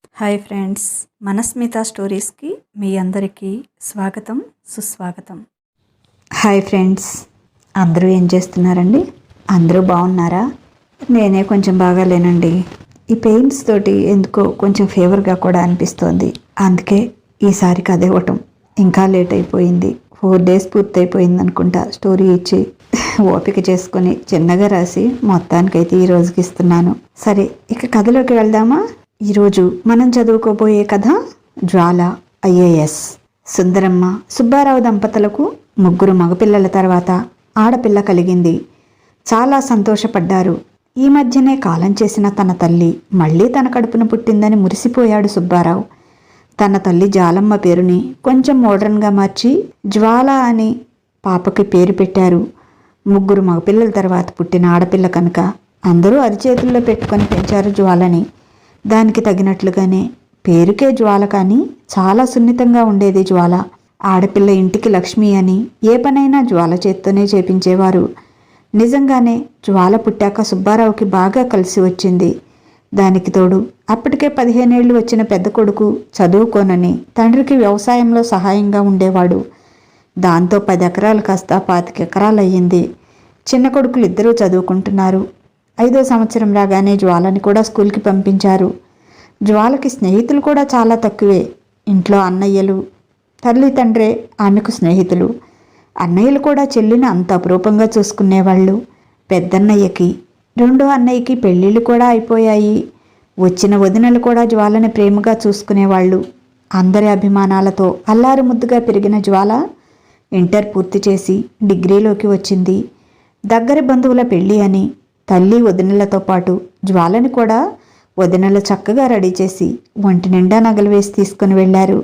Hi friends, మనస్మిత స్టోరీస్కి మీ అందరికీ స్వాగతం, సుస్వాగతం. హాయ్ ఫ్రెండ్స్, అందరూ ఏం చేస్తున్నారండి? అందరూ బాగున్నారా? నేనే కొంచెం బాగాలేనండి. ఈ పెయిన్స్ తోటి ఎందుకో కొంచెం ఫీవర్గా కూడా అనిపిస్తోంది. అందుకే ఈసారి కథ ఇవ్వటం ఇంకా లేట్ అయిపోయింది. 4 days పూర్తయిపోయింది అనుకుంటా స్టోరీ ఇచ్చి. ఓపిక చేసుకుని చిన్నగా రాసి మొత్తానికైతే ఈ రోజుకి ఇస్తున్నాను. సరే, ఇక కథలోకి వెళ్దామా? ఈరోజు మనం చదువుకోబోయే కథ జ్వాల IAS. సుందరమ్మ సుబ్బారావు దంపతులకు 3 మగపిల్లల తర్వాత ఆడపిల్ల కలిగింది. చాలా సంతోషపడ్డారు. ఈ మధ్యనే కాలం చేసిన తన తల్లి మళ్ళీ తన కడుపున పుట్టిందని మురిసిపోయాడు సుబ్బారావు. తన తల్లి జాలమ్మ పేరుని కొంచెం మోడర్న్గా మార్చి జ్వాల అని పాపకి పేరు పెట్టారు. 3 మగపిల్లల తర్వాత పుట్టిన ఆడపిల్ల కనుక అందరూ అరిచేతుల్లో పెట్టుకొని పెంచారు జ్వాలని. దానికి తగినట్లుగానే పేరుకే జ్వాల, కానీ చాలా సున్నితంగా ఉండేది జ్వాల. ఆడపిల్ల ఇంటికి లక్ష్మి అని ఏ పనైనా జ్వాల చేత్తోనే చేపించేవారు. నిజంగానే జ్వాల పుట్టాక సుబ్బారావుకి బాగా కలిసి వచ్చింది. దానికి తోడు అప్పటికే 15 ఏళ్ళు వచ్చిన పెద్ద కొడుకు చదువుకోనని తండ్రికి వ్యవసాయంలో సహాయంగా ఉండేవాడు. దాంతో 10 ఎకరాలు కాస్త 25 ఎకరాలు అయ్యింది. చిన్న కొడుకులు ఇద్దరూ చదువుకుంటున్నారు. 5వ సంవత్సరం రాగానే జ్వాలని కూడా స్కూల్కి పంపించారు. జ్వాలకి స్నేహితులు కూడా చాలా తక్కువే. ఇంట్లో అన్నయ్యలు, తల్లి తండ్రే ఆమెకు స్నేహితులు. అన్నయ్యలు కూడా చెల్లిని అంత అపురూపంగా చూసుకునేవాళ్ళు. పెద్దన్నయ్యకి, 2వ అన్నయ్యకి పెళ్ళిళ్ళు కూడా అయిపోయాయి. వచ్చిన వదినలు కూడా జ్వాలని ప్రేమగా చూసుకునేవాళ్ళు. అందరి అభిమానాలతో అల్లారు ముద్దుగా పెరిగిన జ్వాల ఇంటర్ పూర్తి చేసి డిగ్రీలోకి వచ్చింది. దగ్గరి బంధువుల పెళ్ళి అని తల్లి వదినలతో పాటు జ్వాలని కూడా వదినలు చక్కగా రెడీ చేసి ఒంటి నిండా నగలు వేసి తీసుకుని వెళ్లారు.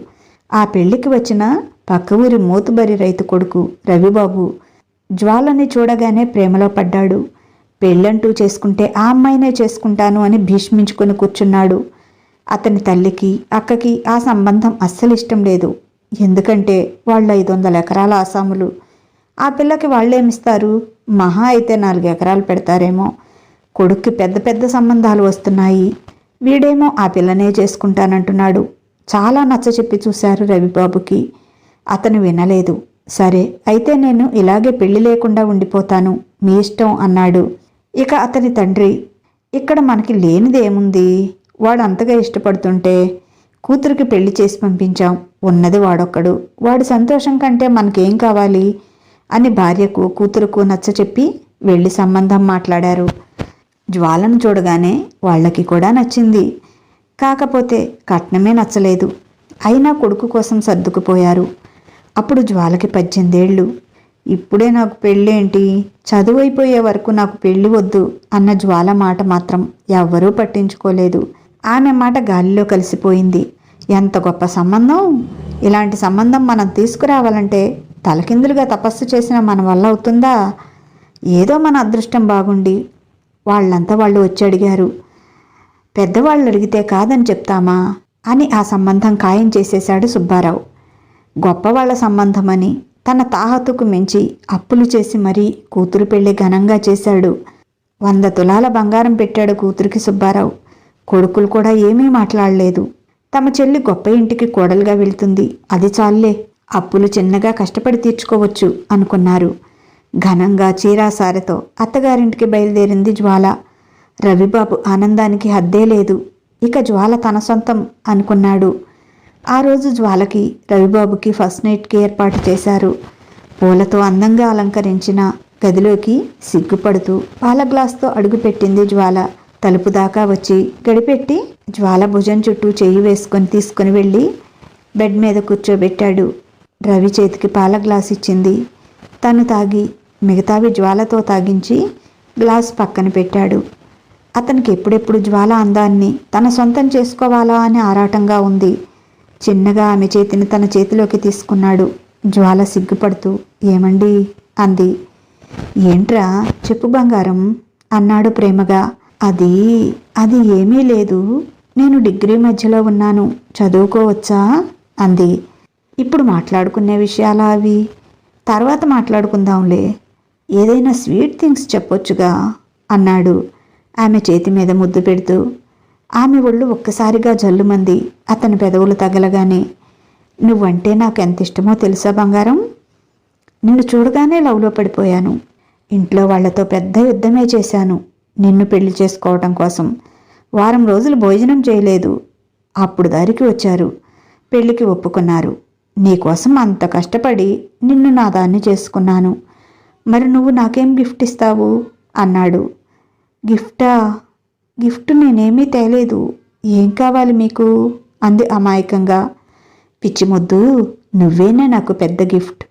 ఆ పెళ్లికి వచ్చిన పక్క ఊరి మోతుబరి రైతు కొడుకు రవిబాబు జ్వాలని చూడగానే ప్రేమలో పడ్డాడు. పెళ్ళంటూ చేసుకుంటే ఆ అమ్మాయినే చేసుకుంటాను అని భీష్మించుకొని కూర్చున్నాడు. అతని తల్లికి అక్కకి ఆ సంబంధం అస్సలు ఇష్టం లేదు. ఎందుకంటే వాళ్ళు 500 ఎకరాల ఆసాములు. ఆ పిల్లకి వాళ్ళేమిస్తారు? మహా అయితే 4 ఎకరాలు పెడతారేమో. కొడుక్కి పెద్ద పెద్ద సంబంధాలు వస్తున్నాయి. వీడేమో ఆ పిల్లనే చేసుకుంటానంటున్నాడు. చాలా నచ్చచెప్పి చూశారు రవిబాబుకి. అతను వినలేదు. సరే అయితే నేను ఇలాగే పెళ్లి లేకుండా ఉండిపోతాను, మీ ఇష్టం అన్నాడు. ఇక అతని తండ్రి, ఇక్కడ మనకి లేనిదేముంది, వాడు అంతగా ఇష్టపడుతుంటే కూతురికి పెళ్లి చేసి పంపించాం, ఉన్నది వాడొక్కడు, వాడి సంతోషం కంటే మనకేం కావాలి అని భార్యకు కూతురుకు నచ్చచెప్పి వెళ్ళి సంబంధం మాట్లాడారు. జ్వాలను చూడగానే వాళ్ళకి కూడా నచ్చింది. కాకపోతే కట్నమే నచ్చలేదు. అయినా కొడుకు కోసం సర్దుకుపోయారు. అప్పుడు జ్వాలకి 18 ఏళ్ళు. ఇప్పుడే నాకు పెళ్ళేంటి, చదువు అయిపోయే వరకు నాకు పెళ్ళి వద్దు అన్న జ్వాల మాట మాత్రం ఎవ్వరూ పట్టించుకోలేదు. ఆమె మాట గాలిలో కలిసిపోయింది. ఎంత గొప్ప సంబంధం! ఇలాంటి సంబంధం మనం తీసుకురావాలంటే తలకిందులుగా తపస్సు చేసిన మన వల్ల అవుతుందా? ఏదో మన అదృష్టం బాగుండి వాళ్ళంతా వాళ్ళు వచ్చి అడిగారు. పెద్దవాళ్ళు అడిగితే కాదని చెప్తామా అని ఆ సంబంధం ఖాయం చేసేశాడు సుబ్బారావు. గొప్పవాళ్ల సంబంధమని తన తాహతుకు మించి అప్పులు చేసి మరీ కూతురు పెళ్లి ఘనంగా చేశాడు. 100 తులాల బంగారం పెట్టాడు కూతురికి సుబ్బారావు. కొడుకులు కూడా ఏమీ మాట్లాడలేదు. తమ చెల్లి గొప్ప ఇంటికి కోడలుగా వెళ్తుంది, అది చాలే, అప్పులు చిన్నగా కష్టపడి తీర్చుకోవచ్చు అనుకున్నారు. ఘనంగా చీరాసారెతో అత్తగారింటికి బయలుదేరింది జ్వాల. రవిబాబు ఆనందానికి హద్దే లేదు. ఇక జ్వాల తన సొంతం అనుకున్నాడు. ఆ రోజు జ్వాలకి రవిబాబుకి ఫస్ట్ నైట్కి ఏర్పాటు చేశారు. పూలతో అందంగా అలంకరించిన గదిలోకి సిగ్గుపడుతూ పాల గ్లాస్తో అడుగుపెట్టింది జ్వాల. తలుపు దాకా వచ్చి గడిపెట్టి జ్వాల భుజం చుట్టూ చెయ్యి వేసుకొని తీసుకుని వెళ్ళి బెడ్ మీద కూర్చోబెట్టాడు. రవి చేతికి పాల గ్లాస్ ఇచ్చింది. తను తాగి మిగతావి జ్వాలతో తాగించి గ్లాస్ పక్కన పెట్టాడు. అతనికి ఎప్పుడెప్పుడు జ్వాల అందాన్ని తన సొంతం చేసుకోవాలా అని ఆరాటంగా ఉంది. చిన్నగా ఆమె చేతిని తన చేతిలోకి తీసుకున్నాడు. జ్వాల సిగ్గుపడుతూ ఏమండి అంది. ఏంట్రా, చెప్పు బంగారం అన్నాడు ప్రేమగా. అది ఏమీ లేదు, నేను డిగ్రీ మధ్యలో ఉన్నాను, చదువుకోవచ్చా అంది. ఇప్పుడు మాట్లాడుకునే విషయాలా అవి? తర్వాత మాట్లాడుకుందాంలే, ఏదైనా స్వీట్ థింగ్స్ చెప్పొచ్చుగా అన్నాడు ఆమె చేతి మీద ముద్దు పెడుతూ. ఆమె ఒళ్ళు ఒక్కసారిగా జల్లుమంది అతని పెదవులు తగలగానే. నువ్వంటే నాకు ఎంత ఇష్టమో తెలుసా బంగారం? నిన్ను చూడగానే లవ్లో పడిపోయాను. ఇంట్లో వాళ్లతో పెద్ద యుద్ధమే చేశాను నిన్ను పెళ్లి చేసుకోవటం కోసం. వారం రోజులు భోజనం చేయలేదు. అప్పుడు దారికి వచ్చారు, పెళ్లికి ఒప్పుకున్నారు. నీకోసం అంత కష్టపడి నిన్ను నా దాన్ని చేసుకున్నాను. మరి నువ్వు నాకేం గిఫ్ట్ ఇస్తావు అన్నాడు. గిఫ్టా? గిఫ్ట్ నేనేమీ తేలేదు. ఏం కావాలి మీకు అంది అమాయకంగా. పిచ్చి ముద్దు, నువ్వేనే నాకు పెద్ద గిఫ్ట్.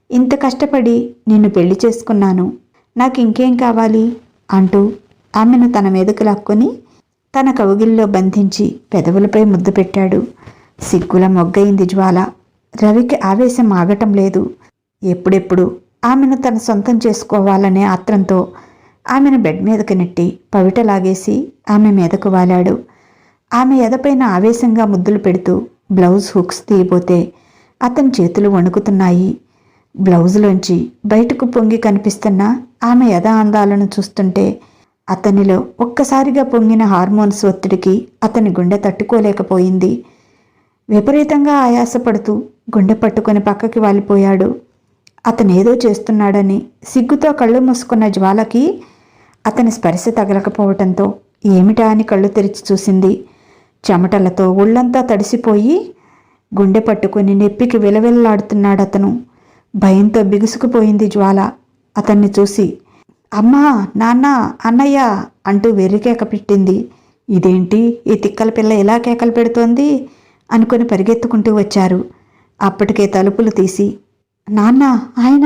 ఇంత కష్టపడి నిన్ను పెళ్లి చేసుకున్నాను, నాకు ఇంకేం కావాలి అంటూ ఆమెను తన మీదకు లాక్కొని తన కౌగిల్లో బంధించి పెదవులపై ముద్దు పెట్టాడు. సిగ్గుల మొగ్గయింది జ్వాల. రవికి ఆవేశం ఆగటం లేదు. ఎప్పుడెప్పుడు ఆమెను తన సొంతం చేసుకోవాలనే ఆత్రంతో ఆమెను బెడ్ మీదకు నెట్టి పవిటలాగేసి ఆమె మీదకు వాలాడు. ఆమె ఎదపైన ఆవేశంగా ముద్దులు పెడుతూ బ్లౌజ్ హుక్స్ తీయబోతే అతని చేతులు వణుకుతున్నాయి. బ్లౌజులోంచి బయటకు పొంగి కనిపిస్తున్న ఆమె యథా అందాలను చూస్తుంటే అతనిలో ఒక్కసారిగా పొంగిన హార్మోన్స్ ఒత్తిడికి అతని గుండె తట్టుకోలేకపోయింది. విపరీతంగా ఆయాసపడుతూ గుండె పట్టుకొని పక్కకి వాలిపోయాడు. అతనేదో చేస్తున్నాడని సిగ్గుతో కళ్ళు మూసుకున్న జ్వాలకి అతని స్పర్శ తగలకపోవటంతో ఏమిటా అని కళ్ళు తెరిచి చూసింది. చెమటలతో ఒళ్ళంతా తడిసిపోయి గుండె పట్టుకుని నెప్పికి విలవిల్లాడుతున్నాడతను. భయంతో బిగుసుకుపోయింది జ్వాల. అతన్ని చూసి అమ్మా, నాన్న, అన్నయ్య అంటూ వెర్రికేక పెట్టింది. ఇదేంటి ఈ తిక్కల పిల్ల ఇలా కేకలు పెడుతోంది అనుకుని పరిగెత్తుకుంటూ వచ్చారు. అప్పటికే తలుపులు తీసి నాన్న, ఆయన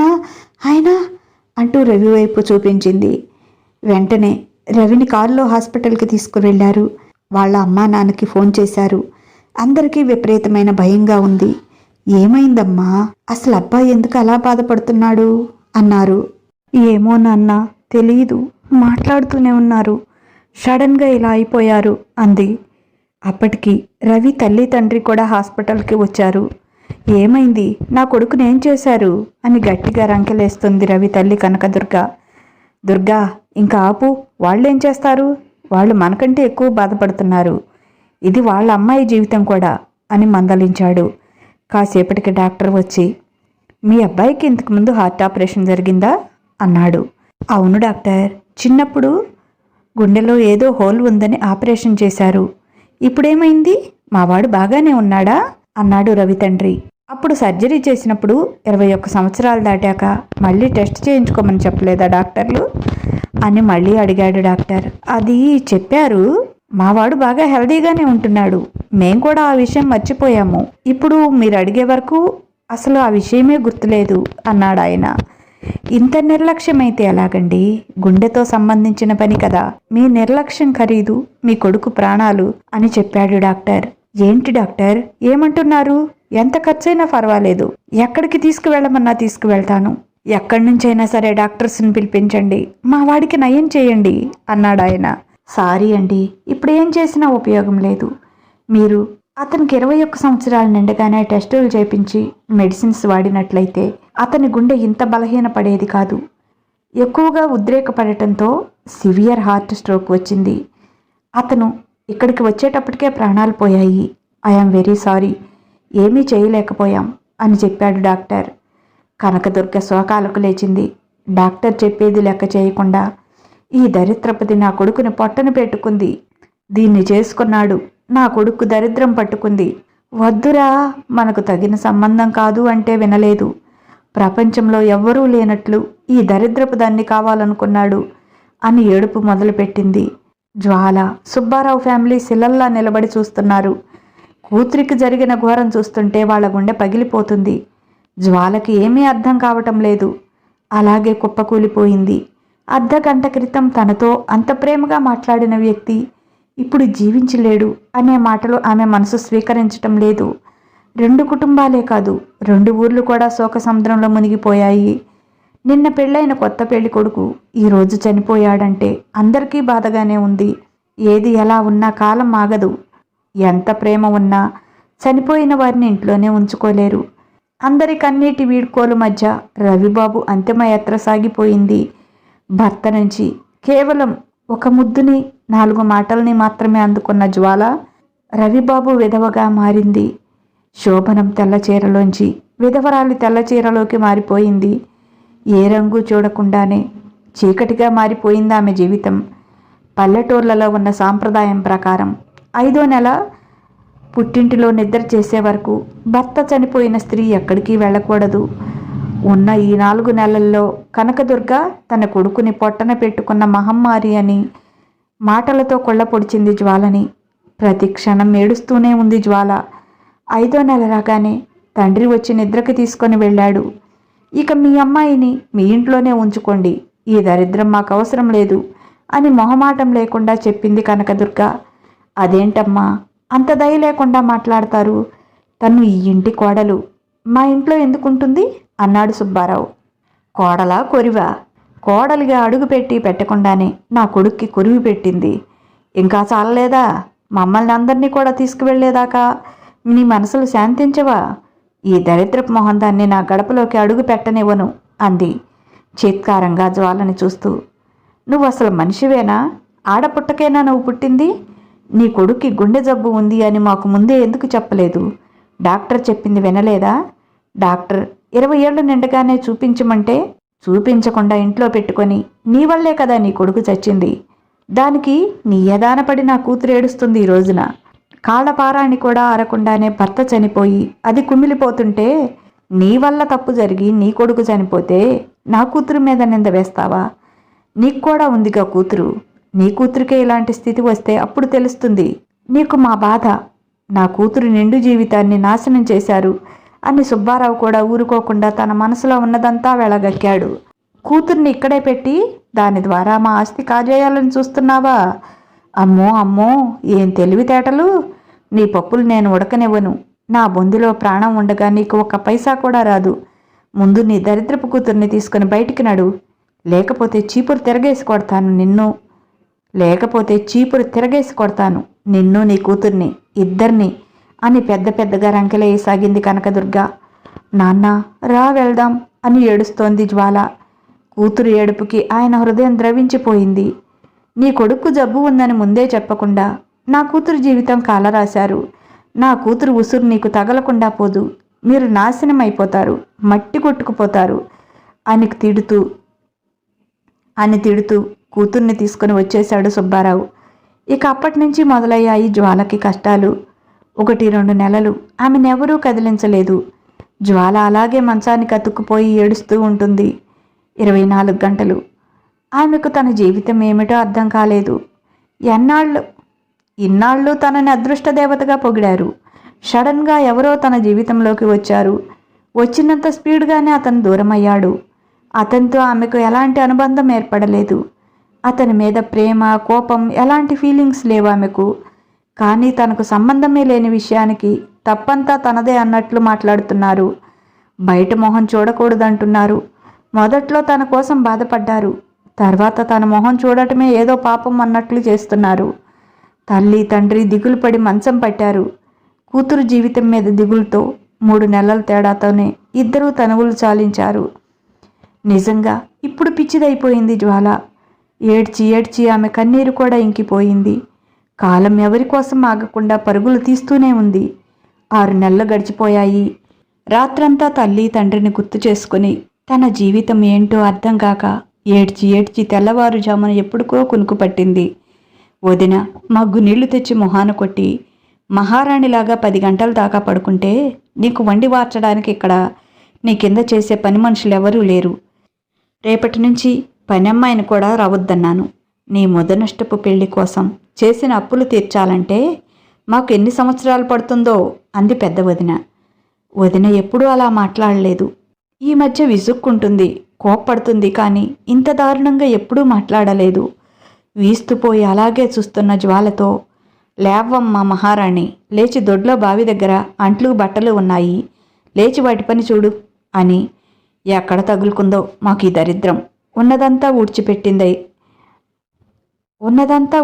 ఆయన అంటూ రవి వైపు చూపించింది. వెంటనే రవిని కారులో హాస్పిటల్కి తీసుకువెళ్లారు. వాళ్ళ అమ్మా నాన్నకి ఫోన్ చేశారు. అందరికీ విపరీతమైన భయంగా ఉంది. ఏమైందమ్మా, అసలు అబ్బాయి ఎందుకు అలా బాధపడుతున్నాడు అన్నారు. ఏమో నాన్న, తెలీదు, మాట్లాడుతూనే ఉన్నారు, సడన్గా ఇలా అయిపోయారు అంది. అప్పటికి రవి తల్లి తండ్రి కూడా హాస్పిటల్కి వచ్చారు. ఏమైంది, నా కొడుకునేం చేశారు అని గట్టిగా రంకెలేస్తుంది రవి తల్లి కనకదుర్గ. దుర్గా, ఇంకా ఆపు, వాళ్ళేం చేస్తారు, వాళ్ళు మనకంటే ఎక్కువ బాధపడుతున్నారు, ఇది వాళ్ళ అమ్మాయి జీవితం కూడా అని మందలించాడు. కాసేపటికి డాక్టర్ వచ్చి మీ అబ్బాయికి ఇంతకుముందు హార్ట్ ఆపరేషన్ జరిగిందా అన్నాడు. అవును డాక్టర్, చిన్నప్పుడు గుండెలో ఏదో హోల్ ఉందని ఆపరేషన్ చేశారు. ఇప్పుడేమైంది, మావాడు బాగానే ఉన్నాడా అన్నాడు రవి తండ్రి. అప్పుడు సర్జరీ చేసినప్పుడు 21 సంవత్సరాలు దాటాక మళ్ళీ టెస్ట్ చేయించుకోమని చెప్పలేదా డాక్టర్లు అని మళ్ళీ అడిగాడు డాక్టర్. అది చెప్పారు, మావాడు బాగా హెల్దీగానే ఉంటున్నాడు, మేం కూడా ఆ విషయం మర్చిపోయాము. ఇప్పుడు మీరు అడిగే వరకు అసలు ఆ విషయమే గుర్తులేదు అన్నాడు ఆయన. ఇంత నిర్లక్ష్యమైతే ఎలాగండి, గుండెతో సంబంధించిన పని కదా, మీ నిర్లక్ష్యం ఖరీదు మీ కొడుకు ప్రాణాలు అని చెప్పాడు డాక్టర్. ఏంటి డాక్టర్, ఏమంటున్నారు, ఎంత ఖర్చైనా పర్వాలేదు, ఎక్కడికి తీసుకువెళ్ళమన్నా తీసుకువెళ్తాను, ఎక్కడి నుంచైనా సరే డాక్టర్స్ని పిలిపించండి, మా వాడికి నయం చేయండి అన్నాడు ఆయన. సారీ అండి, ఇప్పుడు ఏం చేసినా ఉపయోగం లేదు. మీరు అతనికి 21 సంవత్సరాలు నిండగానే టెస్టులు చేయించి మెడిసిన్స్ వాడినట్లయితే అతని గుండె ఇంత బలహీన పడేది కాదు. ఎక్కువగా ఉద్రేకపడటంతో సివియర్ హార్ట్ స్ట్రోక్ వచ్చింది. అతను ఇక్కడికి వచ్చేటప్పటికే ప్రాణాలు పోయాయి. ఐఎమ్ వెరీ సారీ, ఏమీ చేయలేకపోయాం అని చెప్పాడు డాక్టర్. కనకదుర్గ శోకాలకు లేచింది. డాక్టర్ చెప్పేది లెక్క చేయకుండా ఈ దరిద్రపతి నా కొడుకుని పొట్టను పెట్టుకుంది, దీన్ని చేసుకున్నాడు, నా కొడుకు దరిద్రం పట్టుకుంది, వద్దురా, మనకు తగిన సంబంధం కాదు అంటే వినలేదు, ప్రపంచంలో ఎవ్వరూ లేనట్లు ఈ దరిద్రపు దాన్ని కావాలనుకున్నాడు అని ఏడుపు మొదలుపెట్టింది. జ్వాల, సుబ్బారావు ఫ్యామిలీ శిలల్లా నిలబడి చూస్తున్నారు. కూతురికి జరిగిన ఘోరం చూస్తుంటే వాళ్ళ గుండె పగిలిపోతుంది. జ్వాలకి ఏమీ అర్థం కావటం లేదు. అలాగే కుప్పకూలిపోయింది. అర్ధగంట క్రితం తనతో అంత ప్రేమగా మాట్లాడిన వ్యక్తి ఇప్పుడు జీవించలేడు అనే మాటలు ఆమె మనసు స్వీకరించటం లేదు. 2 కుటుంబాలే కాదు, 2 ఊర్లు కూడా శోక సముద్రంలో మునిగిపోయాయి. నిన్న పెళ్ళైన కొత్త పెళ్లి కొడుకు ఈరోజు చనిపోయాడంటే అందరికీ బాధగానే ఉంది. ఏది ఎలా ఉన్నా కాలం ఆగదు. ఎంత ప్రేమ ఉన్నా చనిపోయిన వారిని ఇంట్లోనే ఉంచుకోలేరు. అందరి కన్నీటి వీడ్కోలు మధ్య రవిబాబు అంతిమయాత్ర సాగిపోయింది. భర్త నుంచి కేవలం ఒక ముద్దుని 4 మాటల్ని మాత్రమే అందుకున్న జ్వాల రవిబాబు విధవగా మారింది. శోభనం తెల్ల చీరలోంచి విధవరాలి తెల్ల చీరలోకి మారిపోయింది. ఏ రంగు చూడకుండానే చీకటిగా మారిపోయింది ఆమె జీవితం. పల్లెటూర్లలో ఉన్న సాంప్రదాయం ప్రకారం 5వ నెల పుట్టింటిలో నిద్ర చేసే వరకు భర్త చనిపోయిన స్త్రీ ఎక్కడికి వెళ్ళకూడదు. ఉన్న ఈ 4 నెలల్లో కనకదుర్గ తన కొడుకుని పొట్టన పెట్టుకున్న మహమ్మారి అని మాటలతో కొల్లపొడిచింది జ్వాలని. ప్రతి క్షణం ఏడుస్తూనే ఉంది జ్వాల. 5వ నెల రాగానే తండ్రి వచ్చి నిద్రకి తీసుకొని వెళ్ళాడు. ఇక మీ అమ్మాయిని మీ ఇంట్లోనే ఉంచుకోండి, ఈ దరిద్రం మాకు అవసరం లేదు అని మొహమాటం లేకుండా చెప్పింది కనకదుర్గ. అదేంటమ్మా అంత దయ లేకుండా మాట్లాడతారు? తను ఈ ఇంటి కోడలు, మా ఇంట్లో ఎందుకుంటుంది అన్నాడు సుబ్బారావు. కోడలా కొరివా? కోడలిగా అడుగు పెట్టకుండానే నా కొడుక్కి కొరివి పెట్టింది. ఇంకా చాలలేదా? మమ్మల్ని అందరినీ కూడా తీసుకువెళ్లేదాకా నీ మనసులు శాంతించవా? ఈ దరిద్రపు మొహం దాన్ని నా గడపలోకి అడుగు పెట్టనివ్వను అంది చీత్కారంగా జ్వాలని చూస్తూ. నువ్వు అసలు మనిషివేనా? ఆడపుట్టకేనా నువ్వు పుట్టింది? నీ కొడుక్కి గుండె జబ్బు ఉంది అని మాకు ముందే ఎందుకు చెప్పలేదు? డాక్టర్ చెప్పింది వినలేదా? డాక్టర్ 20 ఏళ్ళు నిండగానే చూపించమంటే చూపించకుండా ఇంట్లో పెట్టుకొని నీ వల్లే కదా నీ కొడుకు చచ్చింది. దానికి నీ యదానపడి నా కూతురు ఏడుస్తుంది ఈ రోజున. కాళ్ళపారాన్ని కూడా ఆరకుండానే భర్త చనిపోయి అది కుమిలిపోతుంటే నీ వల్ల తప్పు జరిగి నీ కొడుకు చనిపోతే నా కూతురు మీద నింద వేస్తావా? నీకు కూడా ఉందిగా కూతురు. నీ కూతురికే ఇలాంటి స్థితి వస్తే అప్పుడు తెలుస్తుంది నీకు మా బాధ. నా కూతురు నిండు జీవితాన్ని నాశనం చేశారు అని సుబ్బారావు కూడా ఊరుకోకుండా తన మనసులో ఉన్నదంతా వెళ్ళగక్కాడు. కూతుర్ని ఇక్కడే పెట్టి దాని ద్వారా మా ఆస్తి కాజేయాలని చూస్తున్నావా? అమ్మో అమ్మో, ఏం తెలివితేటలు! నీ పప్పులు నేను ఉడకనివ్వను. నా బొందులో ప్రాణం ఉండగా నీకు 1 పైసా కూడా రాదు. ముందు నీ దరిద్రపు కూతుర్ని తీసుకుని బయటికి నడు, లేకపోతే చీపురు తిరగేసి కొడతాను నిన్ను నీ కూతుర్ని ఇద్దరిని అని పెద్దగా రంకెలేయసాగింది కనకదుర్గ. నాన్న రా వెళ్దాం అని ఏడుస్తోంది జ్వాల. కూతురు ఏడుపుకి ఆయన హృదయం ద్రవించిపోయింది. నీ కొడుకు జబ్బు ఉందని ముందే చెప్పకుండా నా కూతురు జీవితం కాలరాశారు. నా కూతురు ఉసురు నీకు తగలకుండా పోదు. మీరు నాశనం అయిపోతారు, మట్టి కొట్టుకుపోతారు అని తిడుతూ కూతుర్ని తీసుకుని వచ్చేశాడు సుబ్బారావు. ఇక అప్పటి నుంచి మొదలయ్యాయి జ్వాలకి కష్టాలు. 1-2 నెలలు ఆమెనెవరూ కదిలించలేదు. జ్వాల అలాగే మంచానికి అతుక్కుపోయి ఏడుస్తూ ఉంటుంది. 24 గంటలు. ఆమెకు తన జీవితం ఏమిటో అర్థం కాలేదు. ఇన్నాళ్ళు తనని అదృష్టదేవతగా పొగిడారు. సడన్గా ఎవరో తన జీవితంలోకి వచ్చారు. వచ్చినంత స్పీడ్గానే అతను దూరమయ్యాడు. అతనితో ఆమెకు ఎలాంటి అనుబంధం ఏర్పడలేదు. అతని మీద ప్రేమ, కోపం, ఎలాంటి ఫీలింగ్స్ లేవు ఆమెకు. కానీ తనకు సంబంధమే లేని విషయానికి తప్పంతా తనదే అన్నట్లు మాట్లాడుతున్నారు. బయట మొహం చూడకూడదంటున్నారు. మొదట్లో తన కోసం బాధపడ్డారు. తర్వాత తన మొహం చూడటమే ఏదో పాపం అన్నట్లు చేస్తున్నారు. తల్లి తండ్రి దిగులు పడి మంచం పట్టారు. కూతురు జీవితం మీద దిగులుతో 3 నెలల తేడాతోనే ఇద్దరూ తనువులు చాలించారు. నిజంగా ఇప్పుడు పిచ్చిదైపోయింది జ్వాల. ఏడ్చి ఆమె కన్నీరు కూడా ఇంకిపోయింది. కాలం ఎవరి కోసం ఆగకుండా పరుగులు తీస్తూనే ఉంది. 6 నెలలు గడిచిపోయాయి. రాత్రంతా తల్లి తండ్రిని గుర్తు చేసుకుని తన జీవితం ఏంటో అర్థం కాక ఏడ్చి తెల్లవారుజామున ఎప్పుడుకో కునుకు పట్టింది. వదిన మగ్గు నీళ్లు తెచ్చి మొహాన కొట్టి మహారాణిలాగా 10 గంటల దాకా పడుకుంటే నీకు వండి వార్చడానికి ఇక్కడ నీ కింద చేసే పని మనుషులెవరూ లేరు. రేపటి నుంచి పనమ్మాయిని కూడా రావద్దన్నాను. నీ మొదనష్టపు పెళ్లి కోసం చేసిన అప్పులు తీర్చాలంటే మాకు ఎన్ని సంవత్సరాలు పడుతుందో అంది పెద్ద వదిన. వదిన ఎప్పుడూ అలా మాట్లాడలేదు. ఈ మధ్య విసుక్కుంటుంది, కోప్పడుతుంది, కానీ ఇంత దారుణంగా ఎప్పుడూ మాట్లాడలేదు. వీస్తుపోయి అలాగే చూస్తున్న జ్వాలతో, లేవ్వమ్మ మహారాణి, లేచి దొడ్లో బావి దగ్గర అంట్లు బట్టలు ఉన్నాయి, లేచి వాటి పని చూడు అని ఎక్కడ తగులుకుందో మాకు ఈ దరిద్రం. ఉన్నదంతా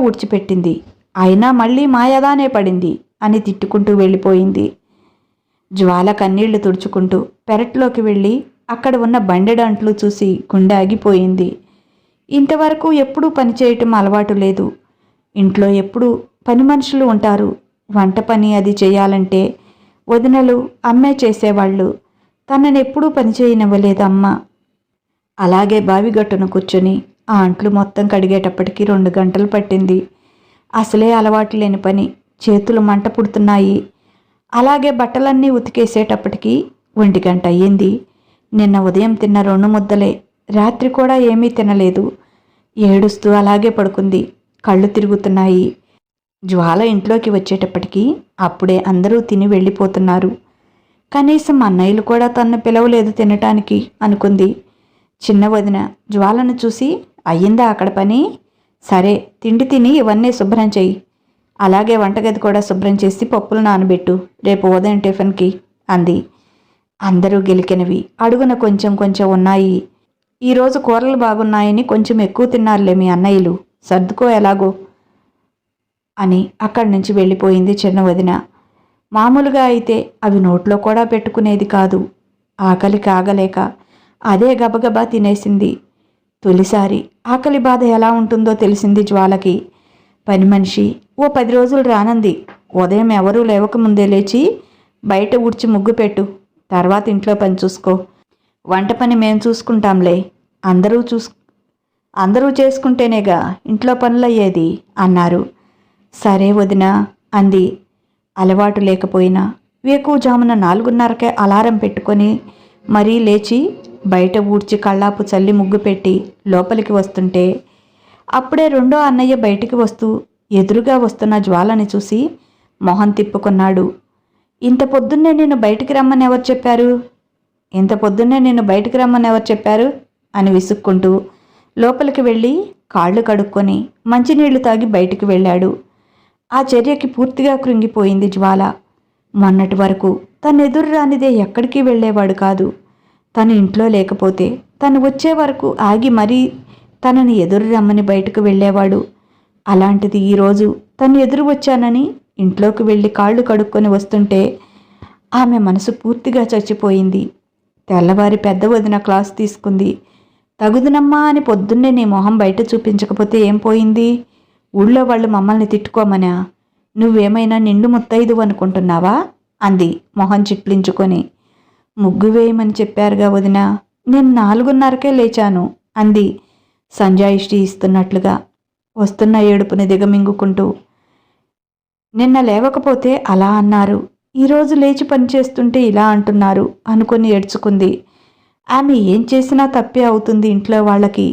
ఊడ్చిపెట్టింది, అయినా మళ్ళీ మాయదానే పడింది అని తిట్టుకుంటూ వెళ్ళిపోయింది. జ్వాల కన్నీళ్లు తుడుచుకుంటూ పెరట్లోకి వెళ్ళి అక్కడ ఉన్న బండెడంట్లు చూసి గుండె ఆగిపోయింది. ఇంతవరకు ఎప్పుడూ పనిచేయటం అలవాటు లేదు. ఇంట్లో ఎప్పుడూ పని మనుషులు ఉంటారు. వంట పని అది చేయాలంటే వదినలు, అమ్మే చేసేవాళ్ళు. తననెప్పుడూ పని చేయనివ్వలేదు అమ్మ. అలాగే బావిగట్టున కూర్చొని ఆ అంట్లు మొత్తం కడిగేటప్పటికి 2 గంటలు పట్టింది. అసలే అలవాటు లేని పని. చేతులు మంట పుడుతున్నాయి. అలాగే బట్టలన్నీ ఉతికేసేటప్పటికి 1 గంట అయ్యింది. నిన్న ఉదయం తిన్న 2 ముద్దలే. రాత్రి కూడా ఏమీ తినలేదు. ఏడుస్తూ అలాగే పడుకుంది. కళ్ళు తిరుగుతున్నాయి. జ్వాల ఇంట్లోకి వచ్చేటప్పటికి అప్పుడే అందరూ తిని వెళ్ళిపోతున్నారు. కనీసం అన్నయ్యలు కూడా తన్ను పిలవలేదు తినటానికి అనుకుంది. చిన్న వదిన జ్వాలను చూసి, అయ్యిందా అక్కడ పని? సరే, తిండి తిని ఇవన్నీ శుభ్రం చెయ్యి. అలాగే వంటగది కూడా శుభ్రం చేసి పప్పులు నానబెట్టు, రేపు ఉదయం టిఫిన్కి అంది. అందరూ గెలికినవి. అడుగున కొంచెం కొంచెం ఉన్నాయి. ఈరోజు కూరలు బాగున్నాయని కొంచెం ఎక్కువ తిన్నారులే మీ అన్నయ్యలు, సర్దుకో ఎలాగో అని అక్కడి నుంచి వెళ్ళిపోయింది చిన్న వదిన. మామూలుగా అయితే అవి నోట్లో కూడా పెట్టుకునేది కాదు. ఆకలికి ఆగలేక అదే గబగబా తినేసింది. తొలిసారి ఆకలి బాధ ఎలా ఉంటుందో తెలిసింది జ్వాలకి. పని మనిషి ఓ 10 రోజులు రానంది. ఉదయం ఎవరూ లేవకముందే లేచి బయట ఊడ్చి ముగ్గు పెట్టు, తర్వాత ఇంట్లో పని చూసుకో, వంట పని మేం చూసుకుంటాంలే, అందరూ చేసుకుంటేనేగా ఇంట్లో పనులయ్యేది అన్నారు. సరే వదినా అంది. అలవాటు లేకపోయినా వేకువజామున 4:30కే అలారం పెట్టుకొని మరీ లేచి బయట ఊడ్చి కళ్ళాపు చల్లి ముగ్గు పెట్టి లోపలికి వస్తుంటే అప్పుడే రెండో అన్నయ్య బయటికి వస్తూ ఎదురుగా వస్తున్న జ్వాలని చూసి మొహం తిప్పుకున్నాడు. ఇంత పొద్దున్నే నిన్ను బయటికి రమ్మని ఎవరు చెప్పారు అని విసుక్కుంటూ లోపలికి వెళ్ళి కాళ్ళు కడుక్కొని మంచినీళ్లు తాగి బయటికి వెళ్ళాడు. ఆ చర్యకి పూర్తిగా కృంగిపోయింది జ్వాల. మొన్నటి వరకు తను ఎదురు రానిదే ఎక్కడికి వెళ్ళేవాడు కాదు. తను ఇంట్లో లేకపోతే తను వచ్చే వరకు ఆగి మరీ తనని ఎదురు రమ్మని బయటకు వెళ్ళేవాడు. అలాంటిది ఈరోజు తను ఎదురు వచ్చానని ఇంట్లోకి వెళ్ళి కాళ్ళు కడుక్కొని వస్తుంటే ఆమె మనసు పూర్తిగా చచ్చిపోయింది. తెల్లవారి పెద్ద వదిన క్లాస్ తీసుకుంది. తగుదునమ్మా అని పొద్దున్నే నీ మొహం బయట చూపించకపోతే ఏం పోయింది? ఊళ్ళో వాళ్ళు మమ్మల్ని తిట్టుకోమనా? నువ్వేమైనా నిండు ముత్తైదు అనుకుంటున్నావా అంది మొహం చిట్లించుకొని. ముగ్గు వేయమని చెప్పారుగా వదిన, నేను 4:30కే లేచాను అంది సంజాయిషి ఇస్తున్నట్లుగా, వస్తున్న ఏడుపుని దిగమింగుకుంటూ. నిన్న లేవకపోతే అలా అన్నారు, ఈరోజు లేచి పనిచేస్తుంటే ఇలా అంటున్నారు అనుకొని ఏడ్చుకుంది. ఆమె ఏం చేసినా తప్పే అవుతుంది ఇంట్లో వాళ్ళకి.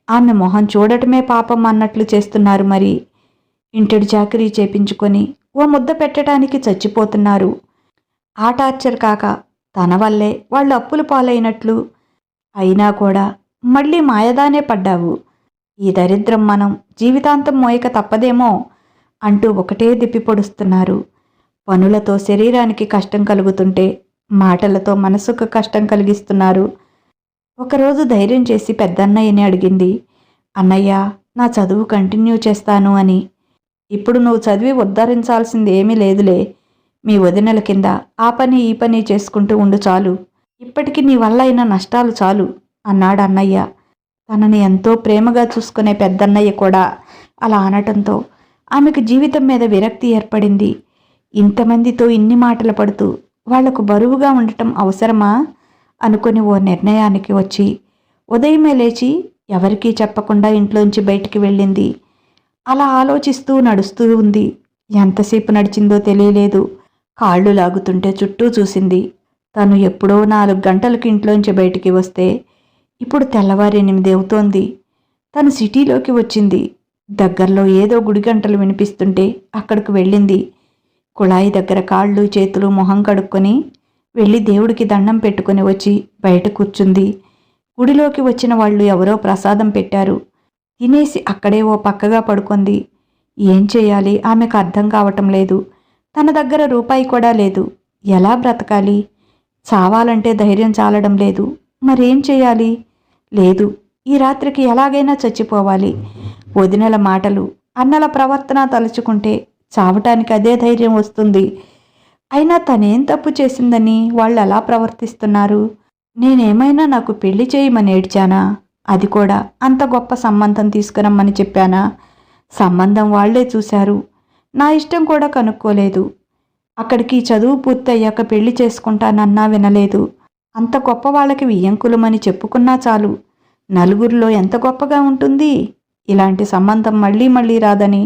ఆమె మొహం చూడటమే పాపం అన్నట్లు చేస్తున్నారు. మరి ఇంటడి చాకరీ చేపించుకొని ఓ ముద్ద పెట్టడానికి చచ్చిపోతున్నారు. ఆ టార్చర్ కాక తన వల్లే వాళ్ళు అప్పులు పాలైనట్లు. అయినా కూడా మళ్ళీ మాయదానే పడ్డావు. ఈ దరిద్రం మనం జీవితాంతం మోయక తప్పదేమో అంటూ ఒకటే దిప్పి పొడుస్తున్నారు. పనులతో శరీరానికి కష్టం కలుగుతుంటే మాటలతో మనసుకు కష్టం కలిగిస్తున్నారు. ఒకరోజు ధైర్యం చేసి పెద్దన్నయ్యని అడిగింది, అన్నయ్య నా చదువు కంటిన్యూ చేస్తాను అని. ఇప్పుడు నువ్వు చదివి ఉద్ధరించాల్సింది ఏమీ లేదులే. మీ వదినల కింద ఆ పని ఈ పని చేసుకుంటూ ఉండు చాలు. ఇప్పటికి నీ వల్ల అయిన నష్టాలు చాలు అన్నాడు అన్నయ్య. తనని ఎంతో ప్రేమగా చూసుకునే పెద్దన్నయ్య కూడా అలా అనటంతో ఆమెకు జీవితం మీద విరక్తి ఏర్పడింది. ఇంతమందితో ఇన్ని మాటలు పడుతూ వాళ్లకు బరువుగా ఉండటం అవసరమా అనుకుని ఓ నిర్ణయానికి వచ్చి ఉదయమే లేచి ఎవరికీ చెప్పకుండా ఇంట్లోంచి బయటికి వెళ్ళింది. అలా ఆలోచిస్తూ నడుస్తూ ఉంది. ఎంతసేపు నడిచిందో తెలియలేదు. కాళ్ళు లాగుతుంటే చుట్టూ చూసింది. తను ఎప్పుడో 4 గంటలకు ఇంట్లోంచి బయటికి వస్తే ఇప్పుడు తెల్లవారి 8 అవుతోంది. తను సిటీలోకి వచ్చింది. దగ్గరలో ఏదో గుడి గంటలు వినిపిస్తుంటే అక్కడికి వెళ్ళింది. కుళాయి దగ్గర కాళ్ళు చేతులు మొహం కడుక్కొని వెళ్ళి దేవుడికి దండం పెట్టుకుని వచ్చి బయట కూర్చుంది. గుడిలోకి వచ్చిన వాళ్ళు ఎవరో ప్రసాదం పెట్టారు. తినేసి అక్కడే ఓ పక్కగా పడుకుంది. ఏం చేయాలి ఆమెకు అర్థం కావటం లేదు. తన దగ్గర రూపాయి కూడా లేదు. ఎలా బ్రతకాలి? చావాలంటే ధైర్యం చాలడం లేదు. మరేం చేయాలి? లేదు, ఈ రాత్రికి ఎలాగైనా చచ్చిపోవాలి. వదినల మాటలు అన్నల ప్రవర్తన తలుచుకుంటే చావటానికి అదే ధైర్యం వస్తుంది. అయినా తనేం తప్పు చేసిందని వాళ్ళు అలా ప్రవర్తిస్తున్నారు? నేనేమైనా నాకు పెళ్లి చేయమని ఏడ్చానా? అది కూడా అంత గొప్ప సంబంధం తీసుకురమ్మని చెప్పానా? సంబంధం వాళ్లే చూశారు. నా ఇష్టం కూడా కనుక్కోలేదు. అక్కడికి చదువు పూర్తయ్యాక పెళ్లి చేసుకుంటానన్నా వినలేదు. అంత గొప్ప వాళ్ళకి వియ్యంకులమని చెప్పుకున్నా చాలు. నలుగురిలో ఎంత గొప్పగా ఉంటుంది. ఇలాంటి సంబంధం మళ్ళీ మళ్ళీ రాదని